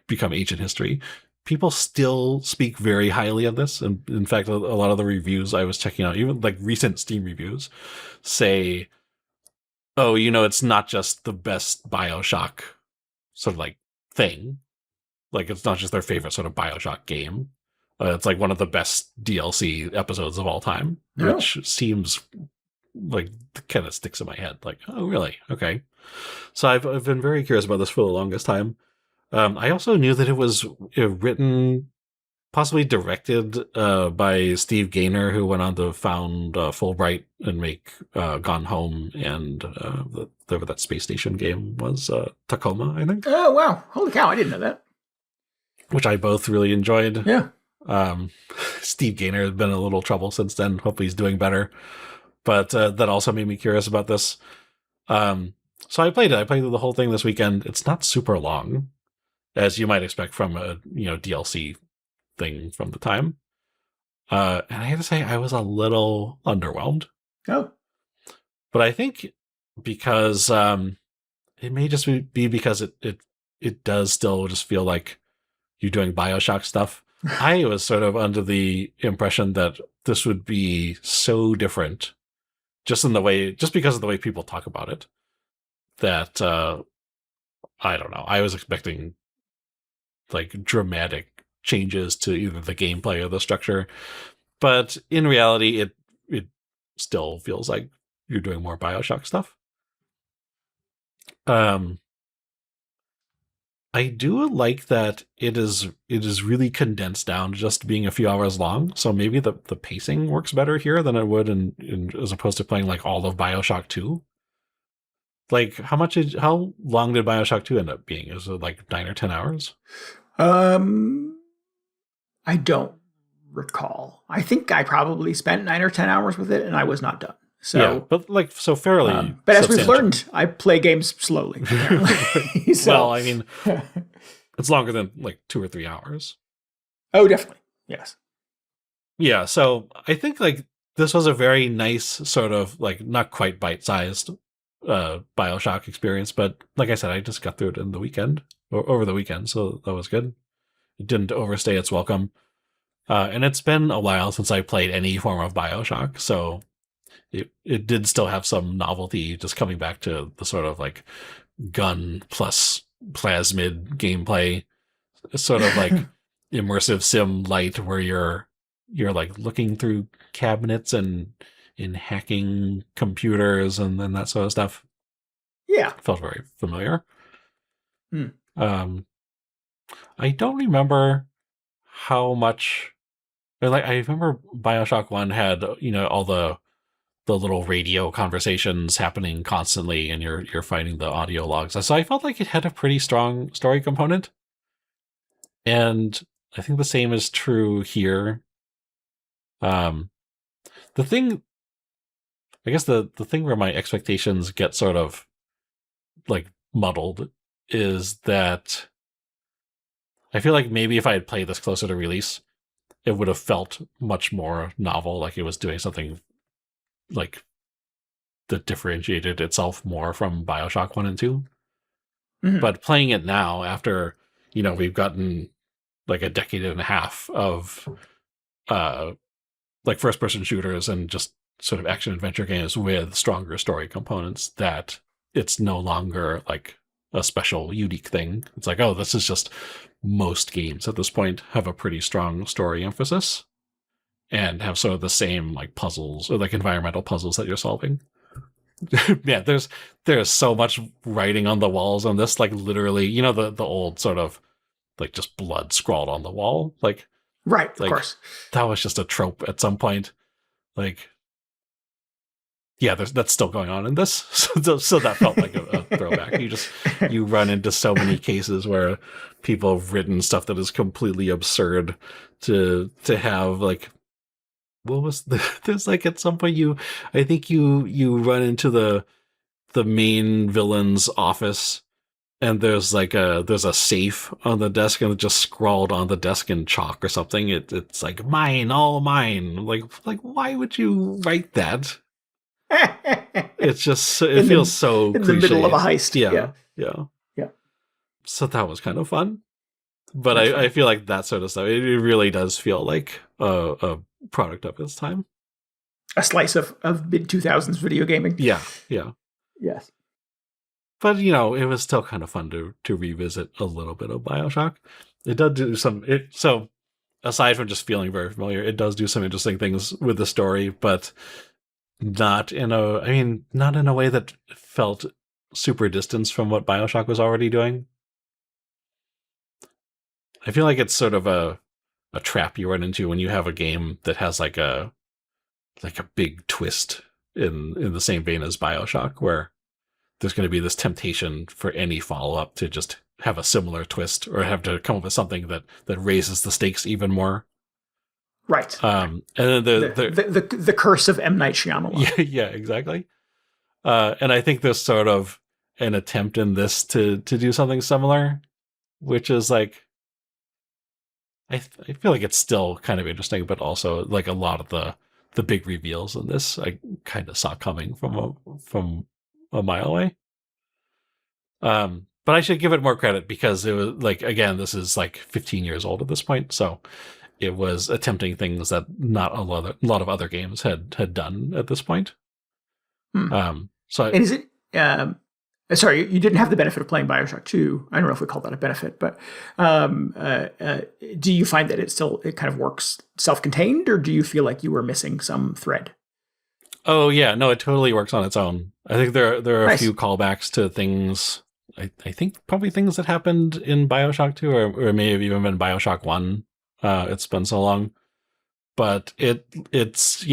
become ancient history, people still speak very highly of this. And in fact, a lot of the reviews I was checking out, even like recent Steam reviews, say, oh, it's not just the best BioShock sort of like thing. Like, it's not just their favorite sort of BioShock game. It's like one of the best DLC episodes of all time, which seems like kind of sticks in my head. Like, oh, really? Okay. So I've been very curious about this for the longest time. I also knew that it was written, possibly directed by Steve Gaynor, who went on to found Fulbright and make Gone Home and whatever that space station game was, Tacoma, I think. Oh, wow. Holy cow, I didn't know that. Which I both really enjoyed. Yeah. Steve Gaynor has been in a little trouble since then. Hopefully he's doing better. But that also made me curious about this. So I played it. I played the whole thing this weekend. It's not super long, as you might expect from a DLC thing from the time. And I have to say, I was a little underwhelmed. Oh. But I think because it may just be because it does still just feel like you're doing BioShock stuff. I was sort of under the impression that this would be so different, just because of the way people talk about it, that I don't know. I was expecting like dramatic changes to either the gameplay or the structure, but in reality, it still feels like you're doing more BioShock stuff. I do like that it is really condensed down to just being a few hours long. So maybe the pacing works better here than it would in as opposed to playing like all of BioShock 2. Like how long did BioShock 2 end up being? Is it like 9 or 10 hours? I don't recall. I think I probably spent 9 or 10 hours with it and I was not done. So, yeah, but like, so fairly. But as we've learned, I play games slowly. So, well, I mean, it's longer than like 2 or 3 hours. Oh, definitely. Yes. Yeah. So I think like this was a very nice sort of like not quite bite-sized BioShock experience, but like I said, I just got through it in the weekend or over the weekend, so that was good. It didn't overstay its welcome. And it's been a while since I played any form of BioShock, so it did still have some novelty just coming back to the sort of like gun plus plasmid gameplay, sort of like immersive sim light where you're like looking through cabinets and hacking computers and then that sort of stuff. Yeah. Felt very familiar. Hmm. I don't remember how much. Like I remember BioShock 1 had, you know, all the little radio conversations happening constantly, and you're finding the audio logs. So I felt like it had a pretty strong story component, and I think the same is true here. The thing, I guess the thing where my expectations get sort of like muddled is that I feel like maybe if I had played this closer to release, it would have felt much more novel, like it was doing something like that differentiated itself more from BioShock 1 and 2. Mhm. But playing it now after, you know, we've gotten like a decade and a half of like first person shooters and just sort of action adventure games with stronger story components, that it's no longer like a special unique thing. It's like, oh, this is just most games at this point have a pretty strong story emphasis and have sort of the same like puzzles or like environmental puzzles that you're solving. Yeah, there's so much writing on the walls on this, like literally, you know, the old sort of like just blood scrawled on the wall, like Right, of like course. that was just a trope at some point. Like, yeah, that's still going on in this, so that felt like a throwback. You run into so many cases where people have written stuff that is completely absurd to have like. What was there's like at some point I think you run into the main villain's office, and there's a safe on the desk, and it just scrawled on the desk in chalk or something. It's like mine, all mine. Like why would you write that? It's just it feels so in the middle of a cliche. heist. Yeah. Yeah. So that was kind of fun. But That's I feel like that sort of stuff, it really does feel like a product of its time. A slice of mid 2000s video gaming. Yeah. Yes. But, you know, it was still kind of fun to revisit a little bit of BioShock. It does do so aside from just feeling very familiar, it does do some interesting things with the story, but not in a way that felt super distanced from what BioShock was already doing. I feel like it's sort of a trap you run into when you have a game that has like a big twist in the same vein as BioShock, where there's going to be this temptation for any follow-up to just have a similar twist or have to come up with something that raises the stakes even more. Right. And then the curse of M. Night Shyamalan. Yeah, exactly. And I think there's sort of an attempt in this to do something similar, which is like, I feel like it's still kind of interesting, but also like a lot of the big reveals in this I kind of saw coming from a mile away. But I should give it more credit because it was like, again, this is like 15 years old at this point, so it was attempting things that not a lot of other games had done at this point. And is it? Sorry, you didn't have the benefit of playing BioShock 2. I don't know if we call that a benefit, but do you find that it kind of works self-contained, or do you feel like you were missing some thread? Oh yeah, no, it totally works on its own. I think there are Nice. a few callbacks to things. I think probably things that happened in BioShock 2 or may have even been BioShock 1. It's been so long. But it's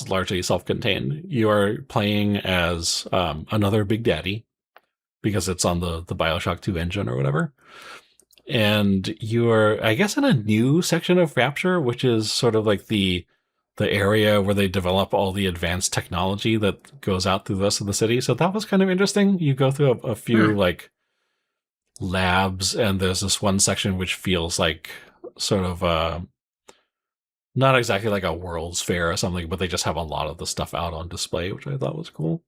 largely self-contained. You are playing as another Big Daddy because it's on the BioShock 2 engine or whatever. And you're, I guess, in a new section of Rapture, which is sort of like the area where they develop all the advanced technology that goes out through the rest of the city. So that was kind of interesting. You go through a few like labs, and there's this one section which feels like sort of not exactly like a World's Fair or something, but they just have a lot of the stuff out on display, which I thought was cool.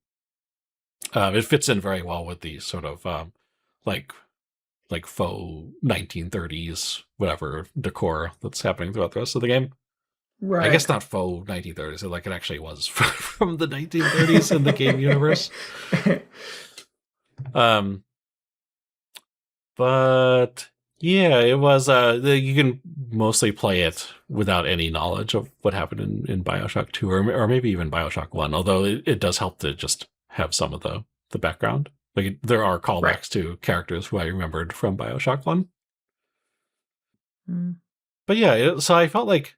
It fits in very well with the sort of like faux 1930s whatever decor that's happening throughout the rest of the game. Right. I guess not faux 1930s, like it actually was from the 1930s in the game universe. But yeah, it was. You can mostly play it without any knowledge of what happened in BioShock 2 or maybe even BioShock 1. Although it does help to just have some of the background. Like there are callbacks to characters who I remembered from BioShock 1. But yeah, so I felt like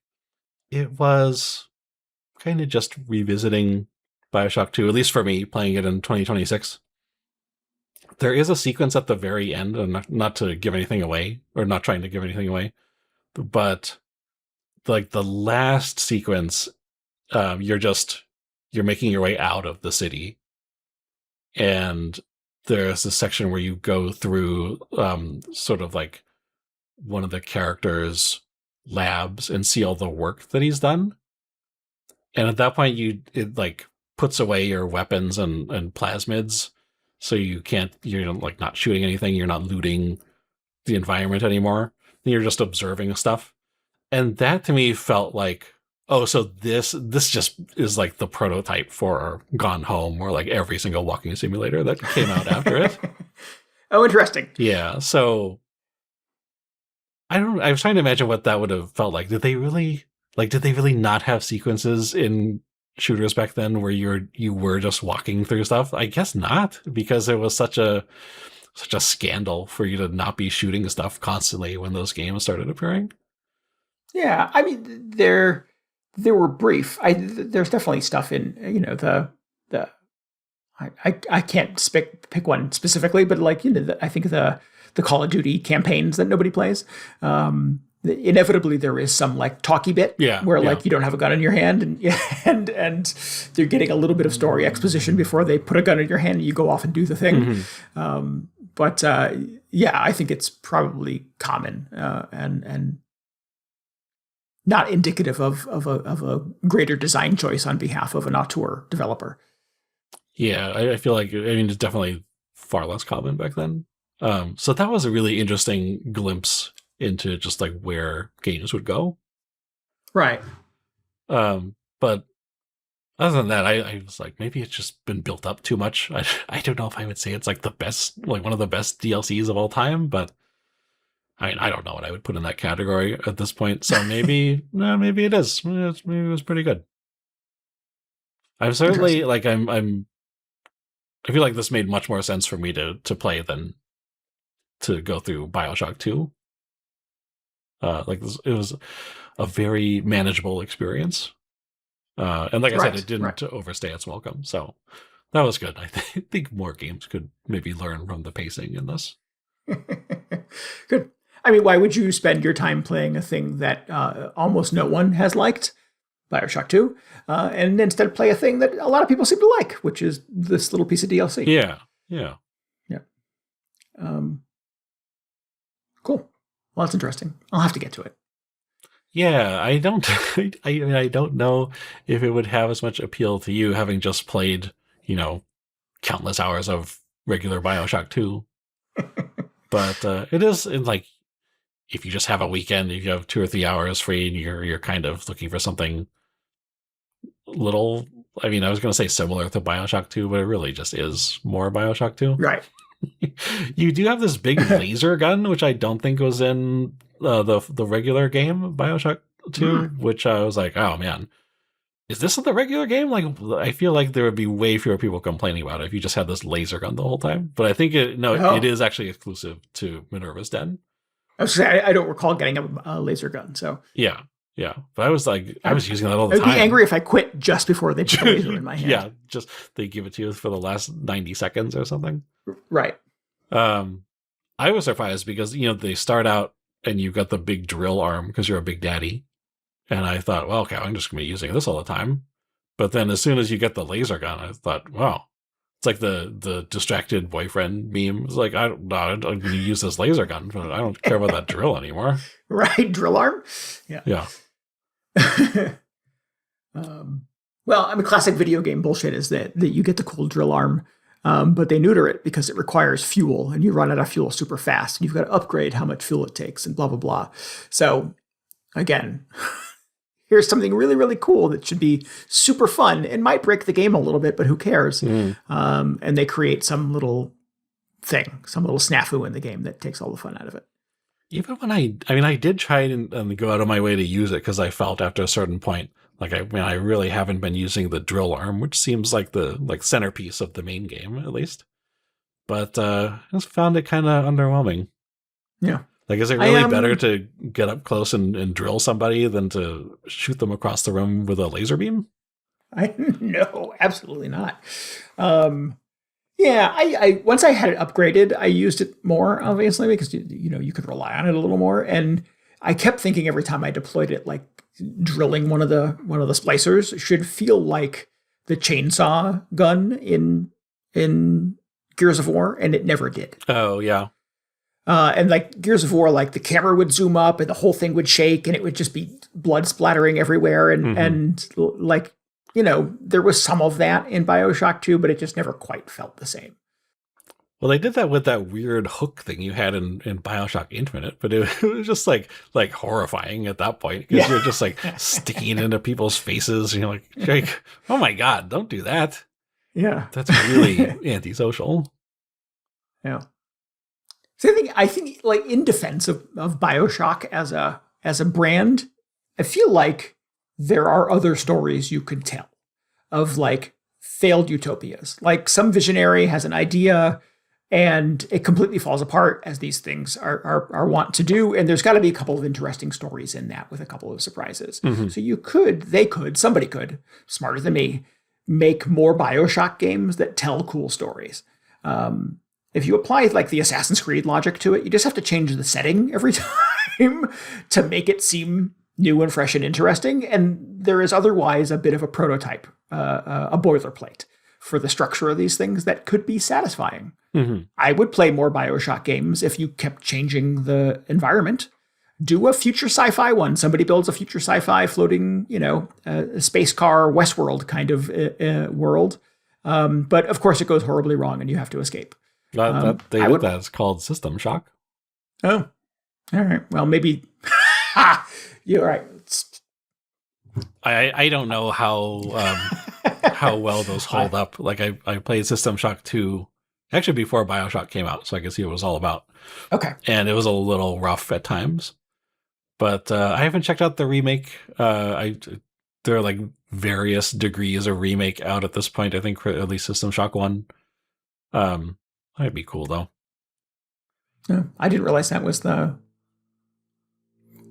it was kind of just revisiting BioShock 2, at least for me, playing it in 2026. There is a sequence at the very end, and not to give anything away, or not trying to give anything away, but like the last sequence, you're making your way out of the city, and there's a section where you go through sort of like one of the characters' labs and see all the work that he's done. And at that point, it like puts away your weapons and plasmids, so you're like not shooting anything, you're not looting the environment anymore. You're just observing stuff. And that to me felt like, oh, so this just is like the prototype for Gone Home, or like every single walking simulator that came out after it. Oh, interesting. Yeah, so I was trying to imagine what that would have felt like. Did they really not have sequences in shooters back then where you were just walking through stuff? I guess not, because it was such a scandal for you to not be shooting stuff constantly when those games started appearing. Yeah, I mean, there were brief. There's definitely stuff in I can't pick one specifically, but like I think the Call of Duty campaigns that nobody plays. Inevitably, there is some like talky bit where like you don't have a gun in your hand, and they're getting a little bit of story exposition before they put a gun in your hand and you go off and do the thing. But I think it's probably common and not indicative of a greater design choice on behalf of an auteur developer. Yeah, I feel like, I mean, it's definitely far less common back then. So that was a really interesting glimpse into just like where games would go. Right. But other than that, I was like, maybe it's just been built up too much. I don't know if I would say it's like the best, like one of the best DLCs of all time, but I mean, I don't know what I would put in that category at this point. So maybe, no, maybe it is. Maybe it was pretty good. I'm certainly like, I feel like this made much more sense for me to play than to go through BioShock 2. Like it was a very manageable experience. And like I said, it didn't overstay its welcome. So that was good. I think more games could maybe learn from the pacing in this. Good. I mean, why would you spend your time playing a thing that almost no one has liked, BioShock 2, and instead play a thing that a lot of people seem to like, which is this little piece of DLC? Yeah. Cool. Well, that's interesting. I'll have to get to it. Yeah, I don't. I don't know if it would have as much appeal to you, having just played, countless hours of regular BioShock 2. But it is like, if you just have a weekend, if you have 2 or 3 hours free, and you're kind of looking for something little. I mean, I was going to say similar to BioShock 2, but it really just is more BioShock 2. Right. You do have this big laser gun, which I don't think was in the regular game, BioShock 2, which I was like, oh man, is this in the regular game? Like, I feel like there would be way fewer people complaining about it if you just had this laser gun the whole time. But I think it is actually exclusive to Minerva's Den. I was saying, I don't recall getting a laser gun, so yeah. But I was like, I was using that all the time. I'd be angry if I quit just before they put a laser in my hand. Yeah, just they give it to you for the last 90 seconds or something. Right. I was surprised because they start out and you've got the big drill arm because you're a big daddy, and I thought, well, okay, I'm just gonna be using this all the time. But then as soon as you get the laser gun, I thought, wow. It's like the distracted boyfriend meme. It's like, I'm going to use this laser gun, but I don't care about that drill anymore. Right, drill arm? Yeah. Well, I mean, classic video game bullshit is that you get the cool drill arm, but they neuter it because it requires fuel, and you run out of fuel super fast, and you've got to upgrade how much fuel it takes, and blah blah blah. So, again, here's something really really cool that should be super fun and might break the game a little bit, but who cares? And they create some little thing, some little snafu in the game that takes all the fun out of it. Even when I did try and go out of my way to use it because I felt after a certain point, like I really haven't been using the drill arm, which seems like the centerpiece of the main game at least. But I just found it kind of underwhelming. Yeah. Like, is it really better to get up close and drill somebody than to shoot them across the room with a laser beam? No, absolutely not. Yeah, I once I had it upgraded, I used it more, obviously, because you could rely on it a little more. And I kept thinking every time I deployed it, like drilling one of the splicers should feel like the chainsaw gun in Gears of War, and it never did. Oh yeah. And like Gears of War, like the camera would zoom up and the whole thing would shake and it would just be blood splattering everywhere. And like, there was some of that in BioShock 2, but it just never quite felt the same. Well, they did that with that weird hook thing you had in BioShock Infinite, but it was just like horrifying at that point because you're just like sticking into people's faces and you're like, oh my God, don't do that. Yeah. That's really antisocial. Yeah. So I think like in defense of BioShock as a brand, I feel like there are other stories you could tell of like failed utopias. Like some visionary has an idea and it completely falls apart, as these things are wont to do. And there's got to be a couple of interesting stories in that with a couple of surprises. So somebody could, smarter than me, make more BioShock games that tell cool stories. If you apply like the Assassin's Creed logic to it, you just have to change the setting every time to make it seem new and fresh and interesting. And there is otherwise a bit of a prototype, a boilerplate for the structure of these things that could be satisfying. I would play more BioShock games if you kept changing the environment. Do a future sci-fi one. Somebody builds a future sci-fi floating, a space car Westworld kind of world. But of course it goes horribly wrong and you have to escape. That's called System Shock. Oh, all right. Well, maybe you're right. I don't know how well those hold up. Like I played System Shock 2 actually before BioShock came out, so I could see what it was all about. Okay. And it was a little rough at times. But I haven't checked out the remake. There are like various degrees of remake out at this point. I think for at least System Shock 1. That'd be cool though. Yeah, I didn't realize that was the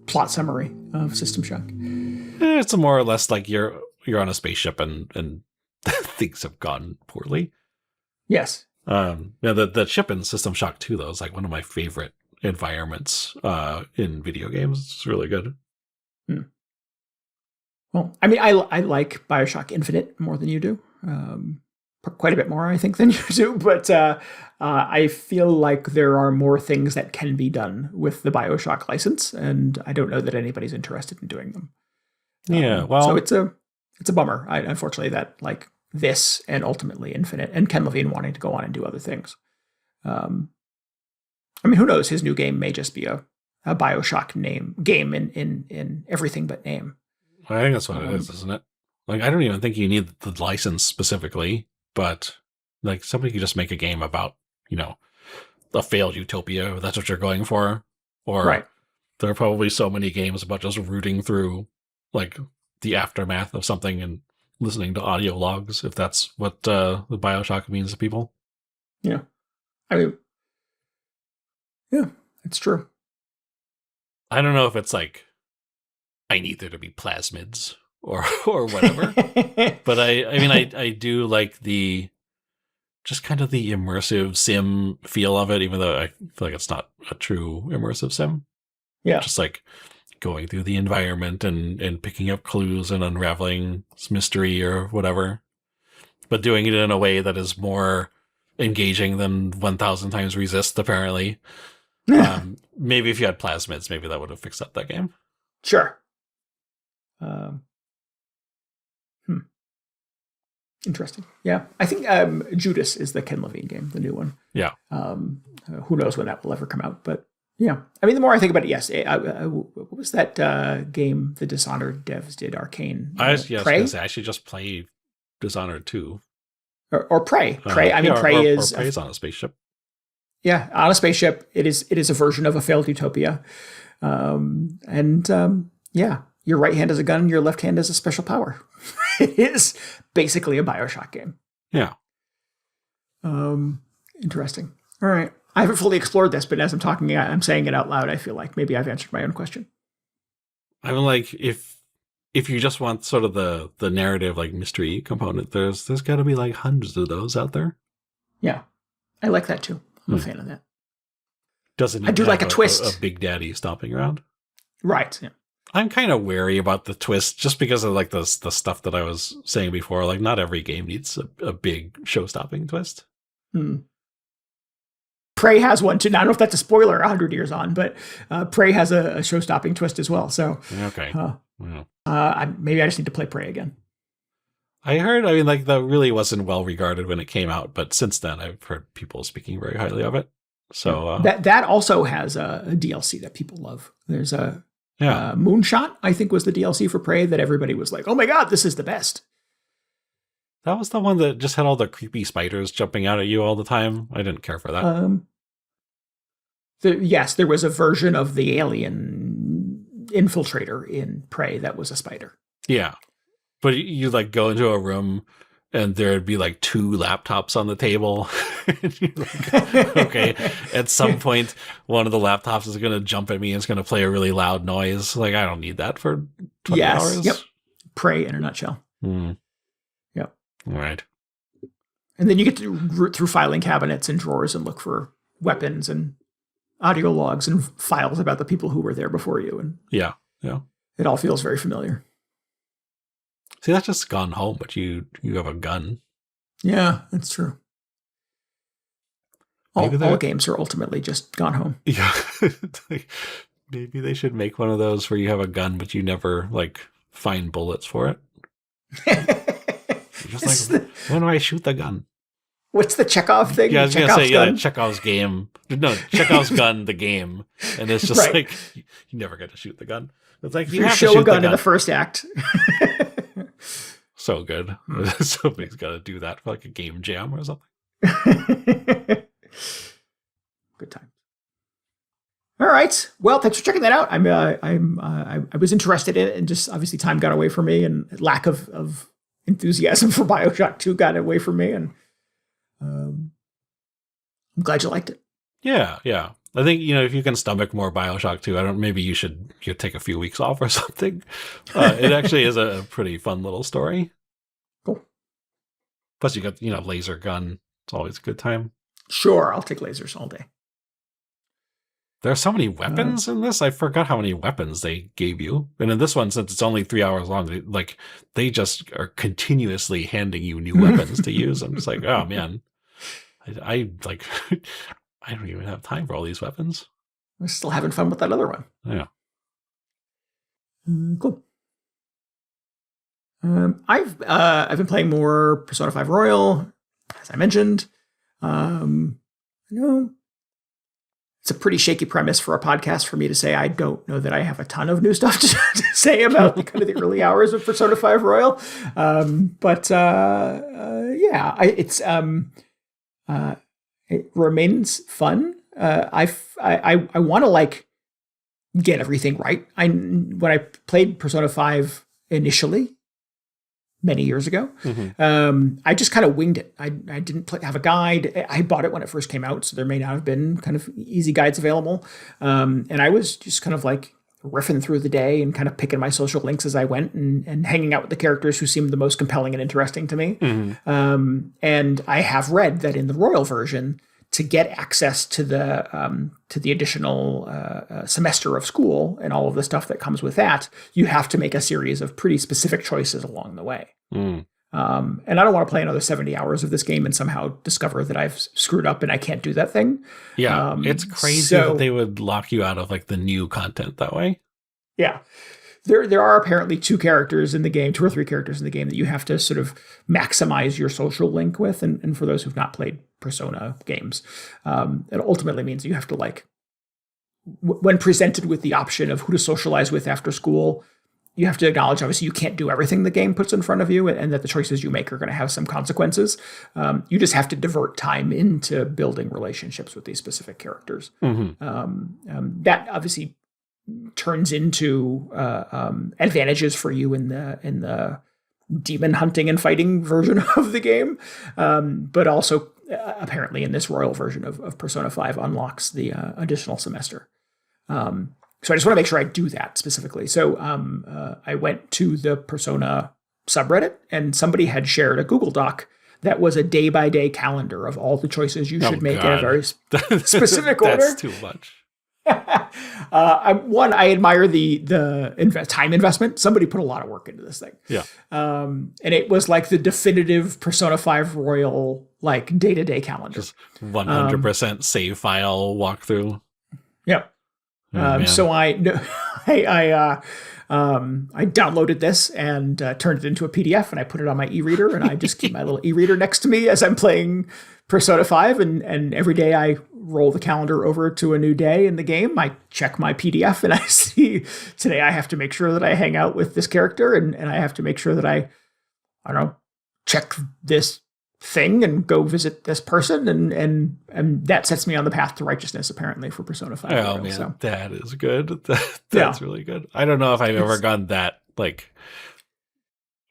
plot summary of System Shock. It's more or less like you're on a spaceship and things have gone poorly. Yes. The ship in System Shock 2 though is like one of my favorite environments in video games. It's really good. Well, I mean, I like BioShock Infinite more than you do. Quite a bit more, I think, than you do. But I feel like there are more things that can be done with the BioShock license, and I don't know that anybody's interested in doing them. Yeah, well, so it's a bummer. Unfortunately, that like this and ultimately Infinite and Ken Levine wanting to go on and do other things. I mean, who knows? His new game may just be a BioShock game in everything but name. I think that's what it is, isn't it? Like, I don't even think you need the license specifically, but like somebody could just make a game about, a failed utopia, if that's what you're going for. Or right. There are probably so many games about just rooting through like the aftermath of something and listening to audio logs, if that's what the BioShock means to people. Yeah. I mean, yeah, it's true. I don't know if it's like, I need there to be plasmids or whatever. But I do like just kind of the immersive sim feel of it, even though I feel like it's not a true immersive sim. Yeah. Just like going through the environment and picking up clues and unraveling this mystery or whatever. But doing it in a way that is more engaging than 1000 times Resist, apparently. Maybe if you had plasmids, maybe that would have fixed up that game. Sure. Um, Interesting. Yeah. I think Judas is the Ken Levine game, the new one. Yeah. Who knows when that will ever come out, but yeah. I mean, the more I think about it, yes. What was that game the Dishonored devs did, Arcane? Prey? I should just play Dishonored 2. Or Prey. Prey. Prey is... Prey's on a spaceship. Yeah, on a spaceship. It is a version of a failed utopia. Yeah, your right hand is a gun, your left hand is a special power. It is basically a BioShock game. Yeah. Interesting. All right. I haven't fully explored this, but as I'm talking, I'm saying it out loud. I feel like maybe I've answered my own question. I mean, like, if you just want sort of the narrative, like, mystery component, there's got to be like hundreds of those out there. Yeah, I like that too. I'm a fan of that. Doesn't I do like a twist. A big daddy stomping around. Right. Yeah. I'm kind of wary about the twist just because of like the stuff that I was saying before. Like, not every game needs a big show-stopping twist. Prey has one too. Now, I don't know if that's a spoiler 100 years on, but Prey has a show-stopping twist as well. So okay. Maybe I just need to play Prey again. I mean, like, that really wasn't well regarded when it came out, but since then I've heard people speaking very highly of it. So that also has a DLC that people love. There's a Moonshot, I think, was the DLC for Prey that everybody was like, oh my God, this is the best. That was the one that just had all the creepy spiders jumping out at you all the time. I didn't care for that. Yes, there was a version of the alien infiltrator in Prey that was a spider. Yeah. But you like go into a room and there'd be like 2 laptops on the table. And you're like, okay, at some point, one of the laptops is going to jump at me and it's going to play a really loud noise. Like, I don't need that for 20 hours. Yep. Prey in a nutshell. Yep. All right. And then you get to root through filing cabinets and drawers and look for weapons and audio logs and files about the people who were there before you. And yeah. It all feels very familiar. See, that's just Gone Home, but you have a gun. Yeah, that's true. All games are ultimately just Gone Home. Yeah. Maybe they should make one of those where you have a gun, but you never like find bullets for it. You're just like, when do I shoot the gun? What's the Chekhov thing? Yeah, I was going to say, Chekhov's game. No, Chekhov's gun, the game. And it's just like, you never get to shoot the gun. It's like, you show a gun in the first act. So good. Somebody's got to do that for like a game jam or something. Good time. All right. Well, thanks for checking that out. I was interested in it, and just obviously time got away from me, and lack of enthusiasm for BioShock 2 got away from me, and I'm glad you liked it. Yeah. I think, if you can stomach more BioShock 2, maybe you should take a few weeks off or something. It actually is a pretty fun little story. Cool. Plus you got, laser gun. It's always a good time. Sure, I'll take lasers all day. There are so many weapons in this. I forgot how many weapons they gave you. And in this one, since it's only 3 hours long, they just are continuously handing you new weapons to use. I'm just like, oh man, I don't even have time for all these weapons. We're still having fun with that other one. Yeah. Cool. I've been playing more Persona 5 Royal, as I mentioned. It's a pretty shaky premise for a podcast for me to say. I don't know that I have a ton of new stuff to say about kind of the early hours of Persona 5 Royal. It remains fun. I want to get everything right. When I played Persona 5 initially, many years ago, I just kind of winged it. I didn't have a guide. I bought it when it first came out, so there may not have been kind of easy guides available. And I was just kind of riffing through the day and kind of picking my social links as I went and hanging out with the characters who seemed the most compelling and interesting to me. And I have read that in the Royal version, to get access to the additional semester of school and all of the stuff that comes with that, you have to make a series of pretty specific choices along the way. And I don't want to play another 70 hours of this game and somehow discover that I've screwed up and I can't do that thing. Yeah, it's crazy that they would lock you out of the new content that way. Yeah. There are apparently two or three characters in the game that you have to sort of maximize your social link with. And for those who've not played Persona games, it ultimately means you have to like, when presented with the option of who to socialize with after school, you have to acknowledge, obviously, you can't do everything the game puts in front of you, and that the choices you make are going to have some consequences. You just have to divert time into building relationships with these specific characters. That obviously turns into advantages for you in the demon hunting and fighting version of the game, but also apparently in this royal version of Persona 5 unlocks the additional semester. So I just want to make sure I do that specifically. So I went to the Persona subreddit, and somebody had shared a Google Doc that was a day-by-day calendar of all the choices you should make in a very specific order. That's too much. I admire the time investment. Somebody put a lot of work into this thing. Yeah. And it was like the definitive Persona 5 Royal, like day-to-day calendar. Just 100% save file walkthrough. Yeah. So I downloaded this and turned it into a PDF, and I put it on my e-reader, and I just keep my little e-reader next to me as I'm playing Persona 5, and every day I roll the calendar over to a new day in the game. I check my PDF, and I see today I have to make sure that I hang out with this character, and I have to make sure that I don't know, check this thing and go visit this person, and that sets me on the path to righteousness, apparently, for Persona 5. Oh man, so that is good. That's really good. I don't know if I've ever gone that, like,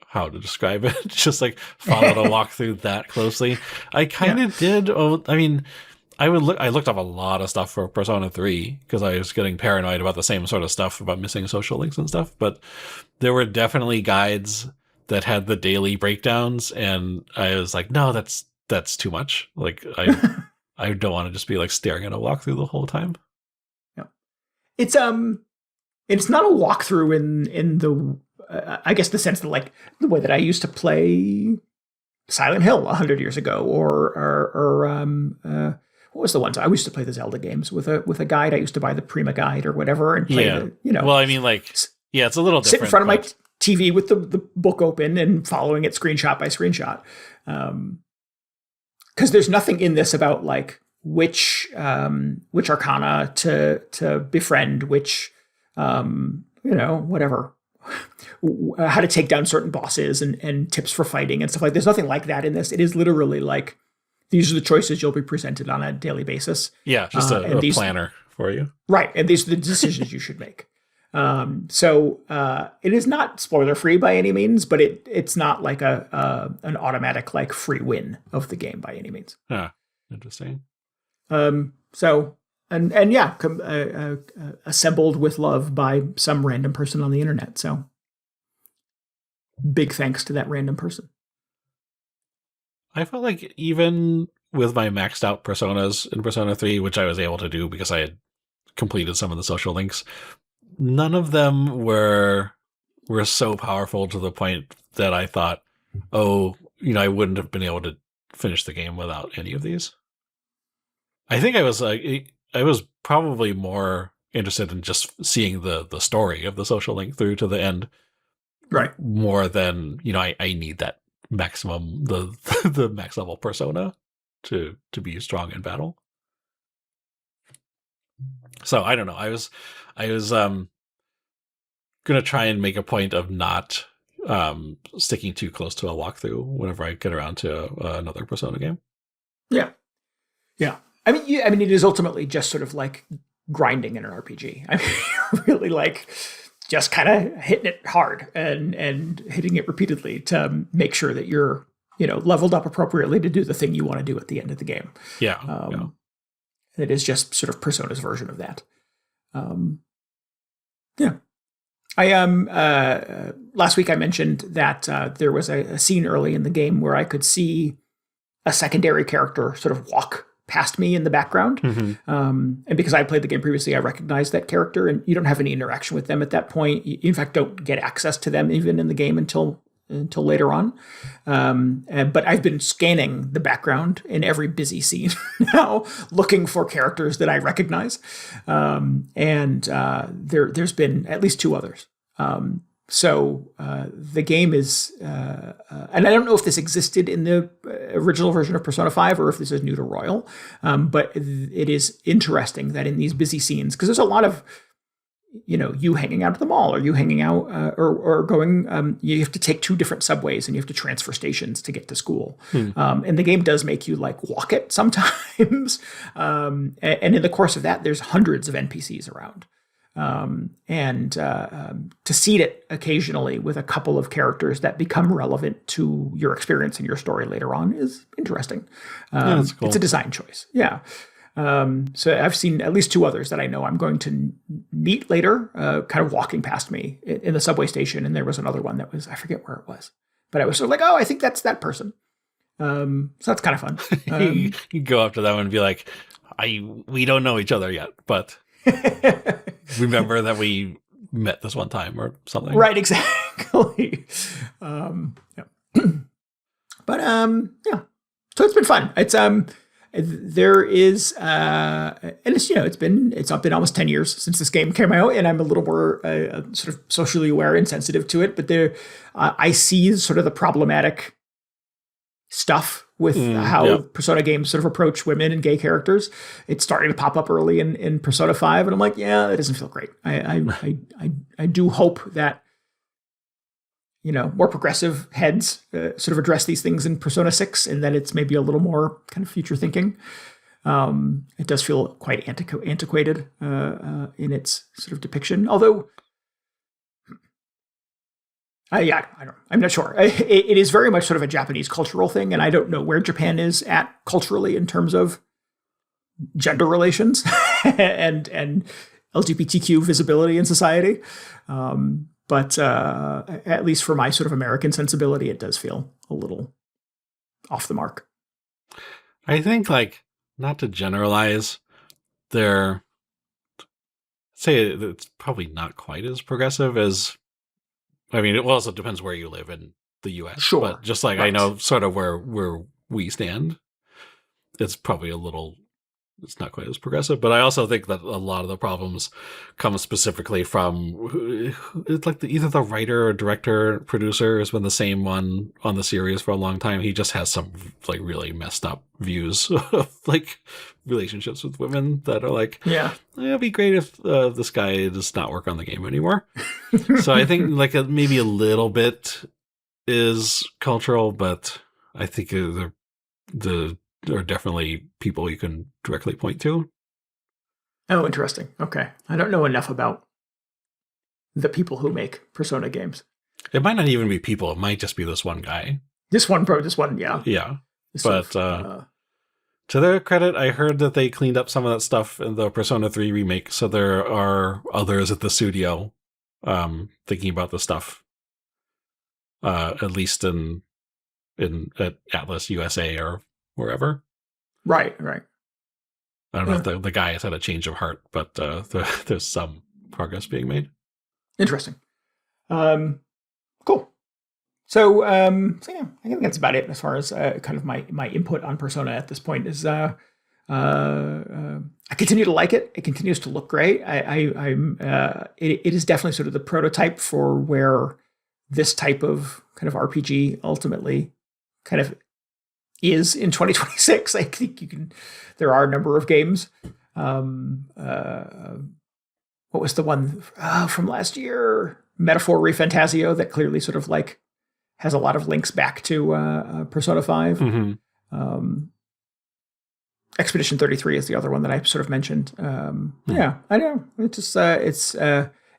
how to describe it, just like followed a walkthrough that closely. I kind of did. I mean, I looked up a lot of stuff for Persona 3 because I was getting paranoid about the same sort of stuff about missing social links and stuff, but there were definitely guides that had the daily breakdowns, and I was like, no, that's too much. Like, I don't want to just be like staring at a walkthrough the whole time. Yeah, it's not a walkthrough in the I guess the sense that, like, the way that I used to play Silent Hill 100 years ago, or what was the ones I used to play the Zelda games with a guide. I used to buy the Prima guide or whatever and play Well, I mean, like, it's a little different. Sit in front of my TV with the book open and following it screenshot by screenshot. Because there's nothing in this about like which arcana to befriend, which whatever, how to take down certain bosses and tips for fighting and stuff like. There's nothing like that in this. It is literally like, these are the choices you'll be presented on a daily basis. Yeah, just a planner for you. Right, and these are the decisions you should make. So it is not spoiler free by any means, but it's not like an automatic like free win of the game by any means. Interesting. Assembled with love by some random person on the internet. So big thanks to that random person. I felt like even with my maxed out personas in Persona 3, which I was able to do because I had completed some of the social links, none of them were so powerful to the point that I thought, I wouldn't have been able to finish the game without any of these. I think I was probably more interested in just seeing the story of the social link through to the end, right? More than I need that maximum the max level persona to be strong in battle. So I don't know. I was gonna try and make a point of not sticking too close to a walkthrough whenever I get around to another Persona game. Yeah. I mean, it is ultimately just sort of like grinding in an RPG. I mean, really like just kind of hitting it hard and hitting it repeatedly to make sure that you're leveled up appropriately to do the thing you want to do at the end of the game. Yeah. It is just sort of Persona's version of that. I last week I mentioned that there was a scene early in the game where I could see a secondary character sort of walk past me in the background. Mm-hmm. And because I played the game previously, I recognized that character, and you don't have any interaction with them at that point. You, in fact, don't get access to them even in the game until later on. But I've been scanning the background in every busy scene now, looking for characters that I recognize. There's been at least two others. So the game is, and I don't know if this existed in the original version of Persona 5 or if this is new to Royal, but it is interesting that in these busy scenes, because there's a lot of, you hanging out at the mall, or you hanging out, or going, you have to take 2 different subways and you have to transfer stations to get to school. And the game does make you like walk it sometimes. And in the course of that, there's hundreds of NPCs around. And to seed it occasionally with a couple of characters that become relevant to your experience and your story later on is interesting. That's cool. It's a design choice. Yeah. So I've seen at least 2 others that I know I'm going to meet later, kind of walking past me in the subway station. And there was another one that was, I forget where it was, but I was sort of like, oh, I think that's that person. So that's kind of fun. You go up to them and be like, we don't know each other yet, but remember that we met this one time or something. Right, exactly. Yeah. But yeah. So it's been fun. It's there is and it's it's been almost 10 years since this game came out, and I'm a little more sort of socially aware and sensitive to it, but I see sort of the problematic stuff with how Persona games sort of approach women and gay characters. It's starting to pop up early in Persona 5, and I'm like, yeah, that doesn't feel great. I do hope that more progressive heads sort of address these things in Persona 6, and that it's maybe a little more kind of future thinking. It does feel quite antiquated in its sort of depiction, although I don't. I'm not sure. It is very much sort of a Japanese cultural thing, and I don't know where Japan is at culturally in terms of gender relations and LGBTQ visibility in society. But at least for my sort of American sensibility, it does feel a little off the mark. I think, like, not to generalize, say it's probably not quite as progressive as. I mean, it also depends where you live in the U.S. Sure. But just like I know sort of where we stand, it's probably it's not quite as progressive. But I also think that a lot of the problems come specifically from it's like either the writer or director, producer has been the same one on the series for a long time. He just has some like really messed up views of like relationships with women that are like, it'd be great if this guy does not work on the game anymore. So I think like maybe a little bit is cultural, but I think there are definitely people you can directly point to. Oh, interesting. Okay. I don't know enough about the people who make Persona games. It might not even be people. It might just be this one guy. This one, yeah. Yeah. But to their credit, I heard that they cleaned up some of that stuff in the Persona 3 remake. So there are others at the studio thinking about the stuff, at least at Atlas USA or wherever. Right. I don't know if the guy has had a change of heart, but there's some progress being made. Interesting. Cool. So yeah, I think that's about it as far as kind of my input on Persona at this point. Is I continue to like it. It continues to look great. It is definitely sort of the prototype for where this type of kind of RPG ultimately kind of is in 2026. I think there are a number of games. What was the one from last year? Metaphor Refantasio, that clearly sort of like has a lot of links back to Persona 5. Mm-hmm. Expedition 33 is the other one that I sort of mentioned. Yeah, I know. It's just it's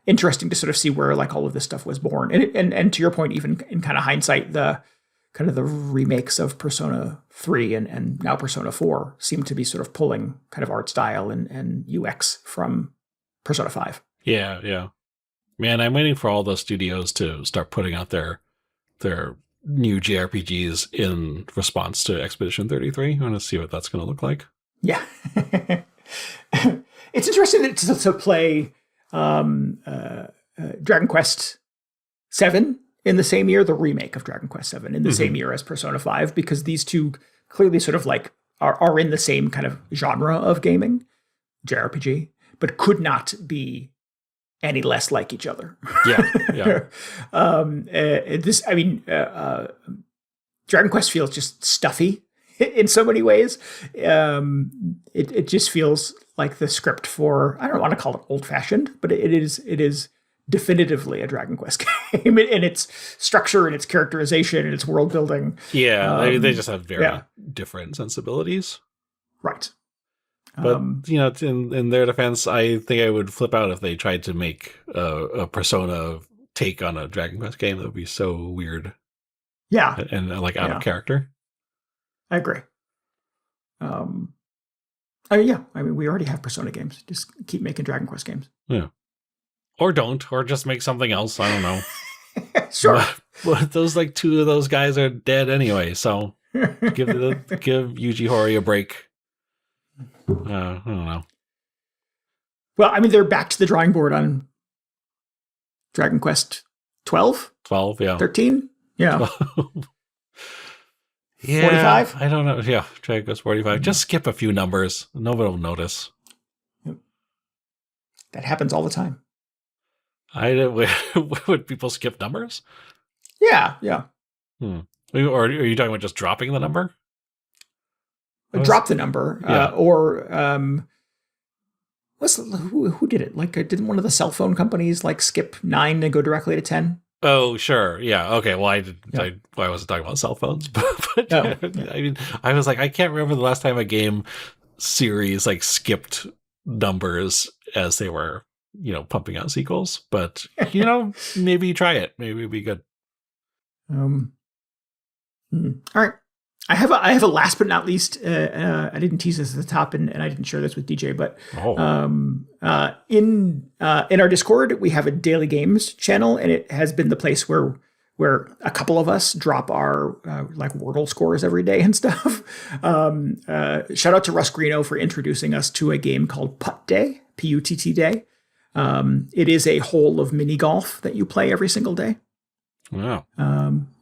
interesting to sort of see where like all of this stuff was born. And to your point, even in kind of hindsight, the remakes of Persona 3 and now Persona 4 seem to be sort of pulling kind of art style and UX from Persona 5. Yeah. Man, I'm waiting for all those studios to start putting out their new JRPGs in response to Expedition 33. I want to see what that's going to look like. Yeah. It's interesting to play Dragon Quest 7 in the same year, the remake of Dragon Quest 7 in the same year as Persona 5, because these two clearly sort of like are in the same kind of genre of gaming, JRPG, but could not be any less like each other. Yeah. Dragon Quest feels just stuffy in so many ways. It just feels like the script for, I don't want to call it old fashioned, but it is definitively a Dragon Quest game in its structure and its characterization and its world building. Yeah. They just have very different sensibilities. Right. But, in their defense, I think I would flip out if they tried to make a Persona take on a Dragon Quest game. That would be so weird. Yeah. And like out of character. I agree. We already have Persona games. Just keep making Dragon Quest games. Yeah. Or don't, or just make something else. I don't know. Sure. But those, like, two of those guys are dead anyway, so give Yuji Horii a break. I don't know. Well, they're back to the drawing board on Dragon Quest 12? 12, yeah. 13? Yeah. 45? I don't know. Yeah, Dragon Quest 45. Mm-hmm. Just skip a few numbers. Nobody will notice. Yep. That happens all the time. Would people skip numbers? Yeah. Or are you talking about just dropping the number? Drop the number, or who did it? Like, didn't one of the cell phone companies like skip 9 and go directly to 10? Oh, sure, yeah, okay. Well, I wasn't talking about cell phones, but I was like, I can't remember the last time a game series like skipped numbers as they were, pumping out sequels. But maybe try it. Maybe it'd be good. All right. I have a last but not least. I didn't tease this at the top, and I didn't share this with DJ, but in our Discord we have a daily games channel, and it has been the place where a couple of us drop our like Wordle scores every day and stuff. Shout out to Russ Greeno for introducing us to a game called Putt.day, Putt Day. It is a hole of mini golf that you play every single day. Wow.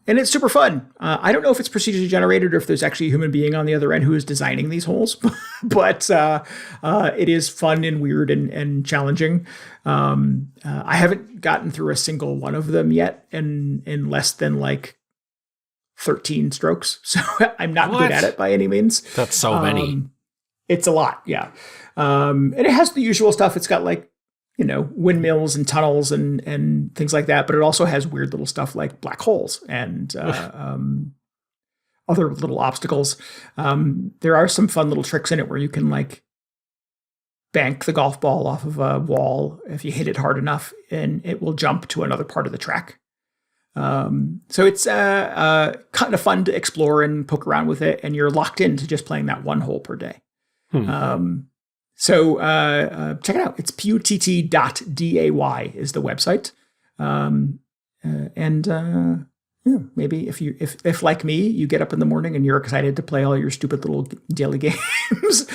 And it's super fun. I don't know if it's procedurally generated or if there's actually a human being on the other end who is designing these holes, but it is fun and weird and challenging. I haven't gotten through a single one of them yet in less than like 13 strokes. So I'm not good at it by any means. That's so many. It's a lot, yeah. And it has the usual stuff. It's got like, windmills and tunnels and things like that. But it also has weird little stuff like black holes and other little obstacles. There are some fun little tricks in it where you can like bank the golf ball off of a wall if you hit it hard enough, and it will jump to another part of the track. So it's kind of fun to explore and poke around with it, and you're locked into just playing that one hole per day. So check it out. It's putt.day is the website. Maybe if like me, you get up in the morning and you're excited to play all your stupid little daily games,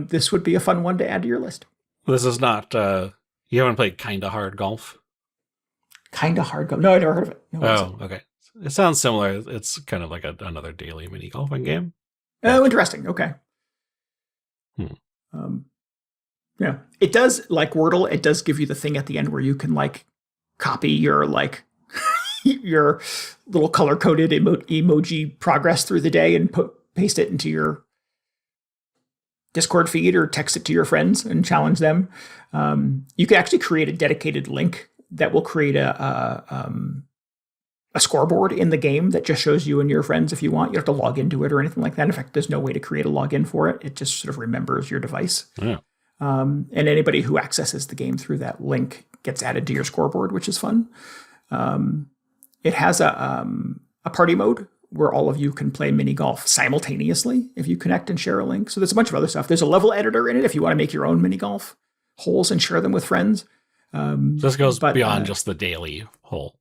this would be a fun one to add to your list. This is not, you haven't played Kinda Hard Golf? Kinda Hard Golf? No, I never heard of it. No, okay. It sounds similar. It's kind of like another daily mini golfing game. Oh, interesting. Okay. Yeah, it does, like Wordle, it does give you the thing at the end where you can like copy your like your little color-coded emoji progress through the day and paste it into your Discord feed or text it to your friends and challenge them. You can actually create a dedicated link that will create a scoreboard in the game that just shows you and your friends if you want. You don't have to log into it or anything like that. In fact, there's no way to create a login for it. It just sort of remembers your device. Yeah. And anybody who accesses the game through that link gets added to your scoreboard, which is fun. It has a party mode where all of you can play mini golf simultaneously if you connect and share a link. So there's a bunch of other stuff. There's a level editor in it if you want to make your own mini golf holes and share them with friends. This goes beyond just the daily hole.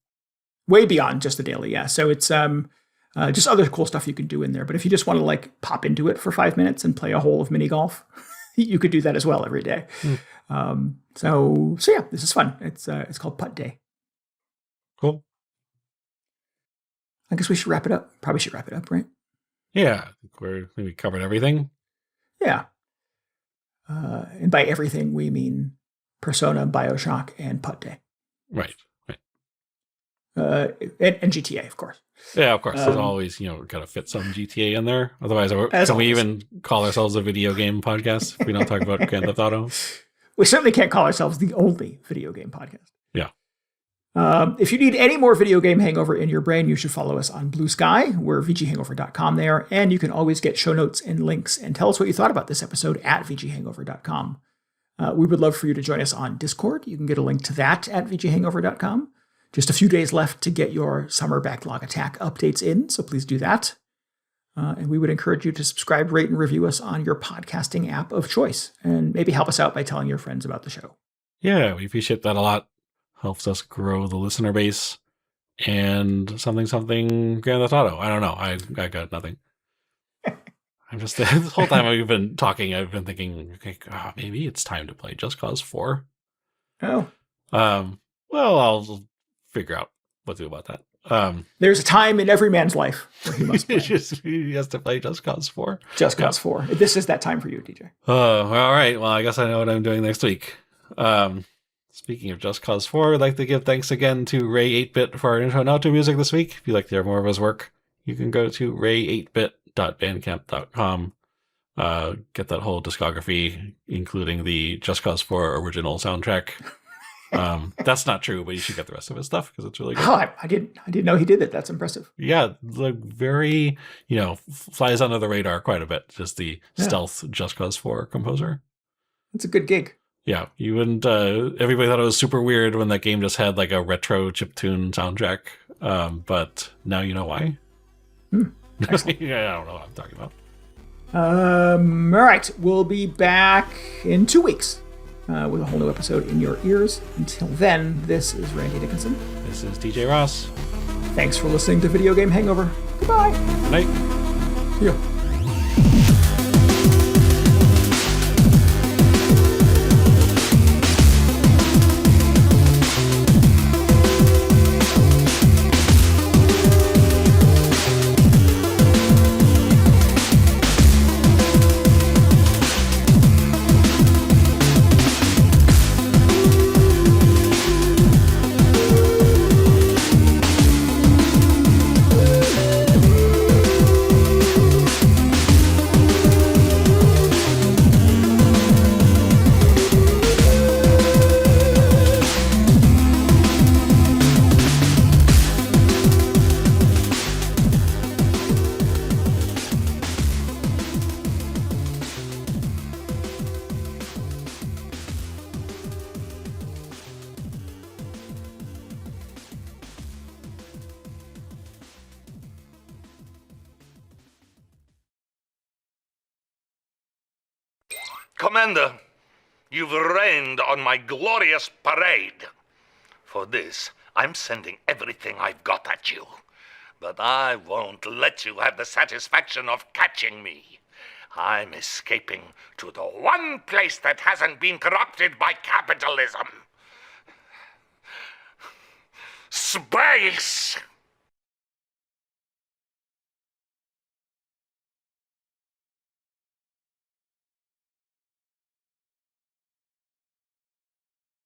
Way beyond just the daily, yeah. So it's just other cool stuff you can do in there. But if you just want to like pop into it for 5 minutes and play a hole of mini golf, you could do that as well every day. So yeah, this is fun. It's called Putt.day. Cool. I guess we should wrap it up. Probably should wrap it up, right? Yeah, I think we covered everything. Yeah. And by everything, we mean Persona, BioShock, and putt.day. Right. And GTA, of course. Yeah, of course. There's always, got to fit some GTA in there. Otherwise, can we even call ourselves a video game podcast if we don't talk about Grand Theft Auto? We certainly can't call ourselves the only video game podcast. Yeah. If you need any more video game hangover in your brain, you should follow us on Blue Sky. We're VGHangover.com there. And you can always get show notes and links and tell us what you thought about this episode at VGHangover.com. We would love for you to join us on Discord. You can get a link to that at VGHangover.com. Just a few days left to get your summer backlog attack updates in, so please do that. And we would encourage you to subscribe, rate, and review us on your podcasting app of choice. And maybe help us out by telling your friends about the show. Yeah, we appreciate that a lot. Helps us grow the listener base. And something Grand Theft Auto. I don't know. I got nothing. I'm just, this whole time we've been talking, I've been thinking, okay, maybe it's time to play Just Cause 4. Oh. Well, I'll figure out what to do about that. There's a time in every man's life where he must play. He has to play Just Cause 4. Just Cause 4. This is that time for you, DJ. All right. Well, I guess I know what I'm doing next week. Speaking of Just Cause 4, I'd like to give thanks again to Ray 8-Bit for our intro and outro music this week. If you'd like to hear more of his work, you can go to ray8bit.bandcamp.com. Get that whole discography, including the Just Cause 4 original soundtrack. That's not true, but you should get the rest of his stuff because it's really good. Oh, I didn't know he did it. That's impressive. Yeah, like very, flies under the radar quite a bit. Just the stealth Just Cause 4 composer. It's a good gig. Yeah, you wouldn't. Everybody thought it was super weird when that game just had like a retro chiptune soundtrack. But now you know why. Yeah, I don't know what I'm talking about. All right, we'll be back in 2 weeks. With a whole new episode in your ears. Until then, this is Randy Dickinson. This is DJ Ross. Thanks for listening to Video Game Hangover. Goodbye. Good night. See ya. Commander, you've rained on my glorious parade. For this, I'm sending everything I've got at you. But I won't let you have the satisfaction of catching me. I'm escaping to the one place that hasn't been corrupted by capitalism. Space!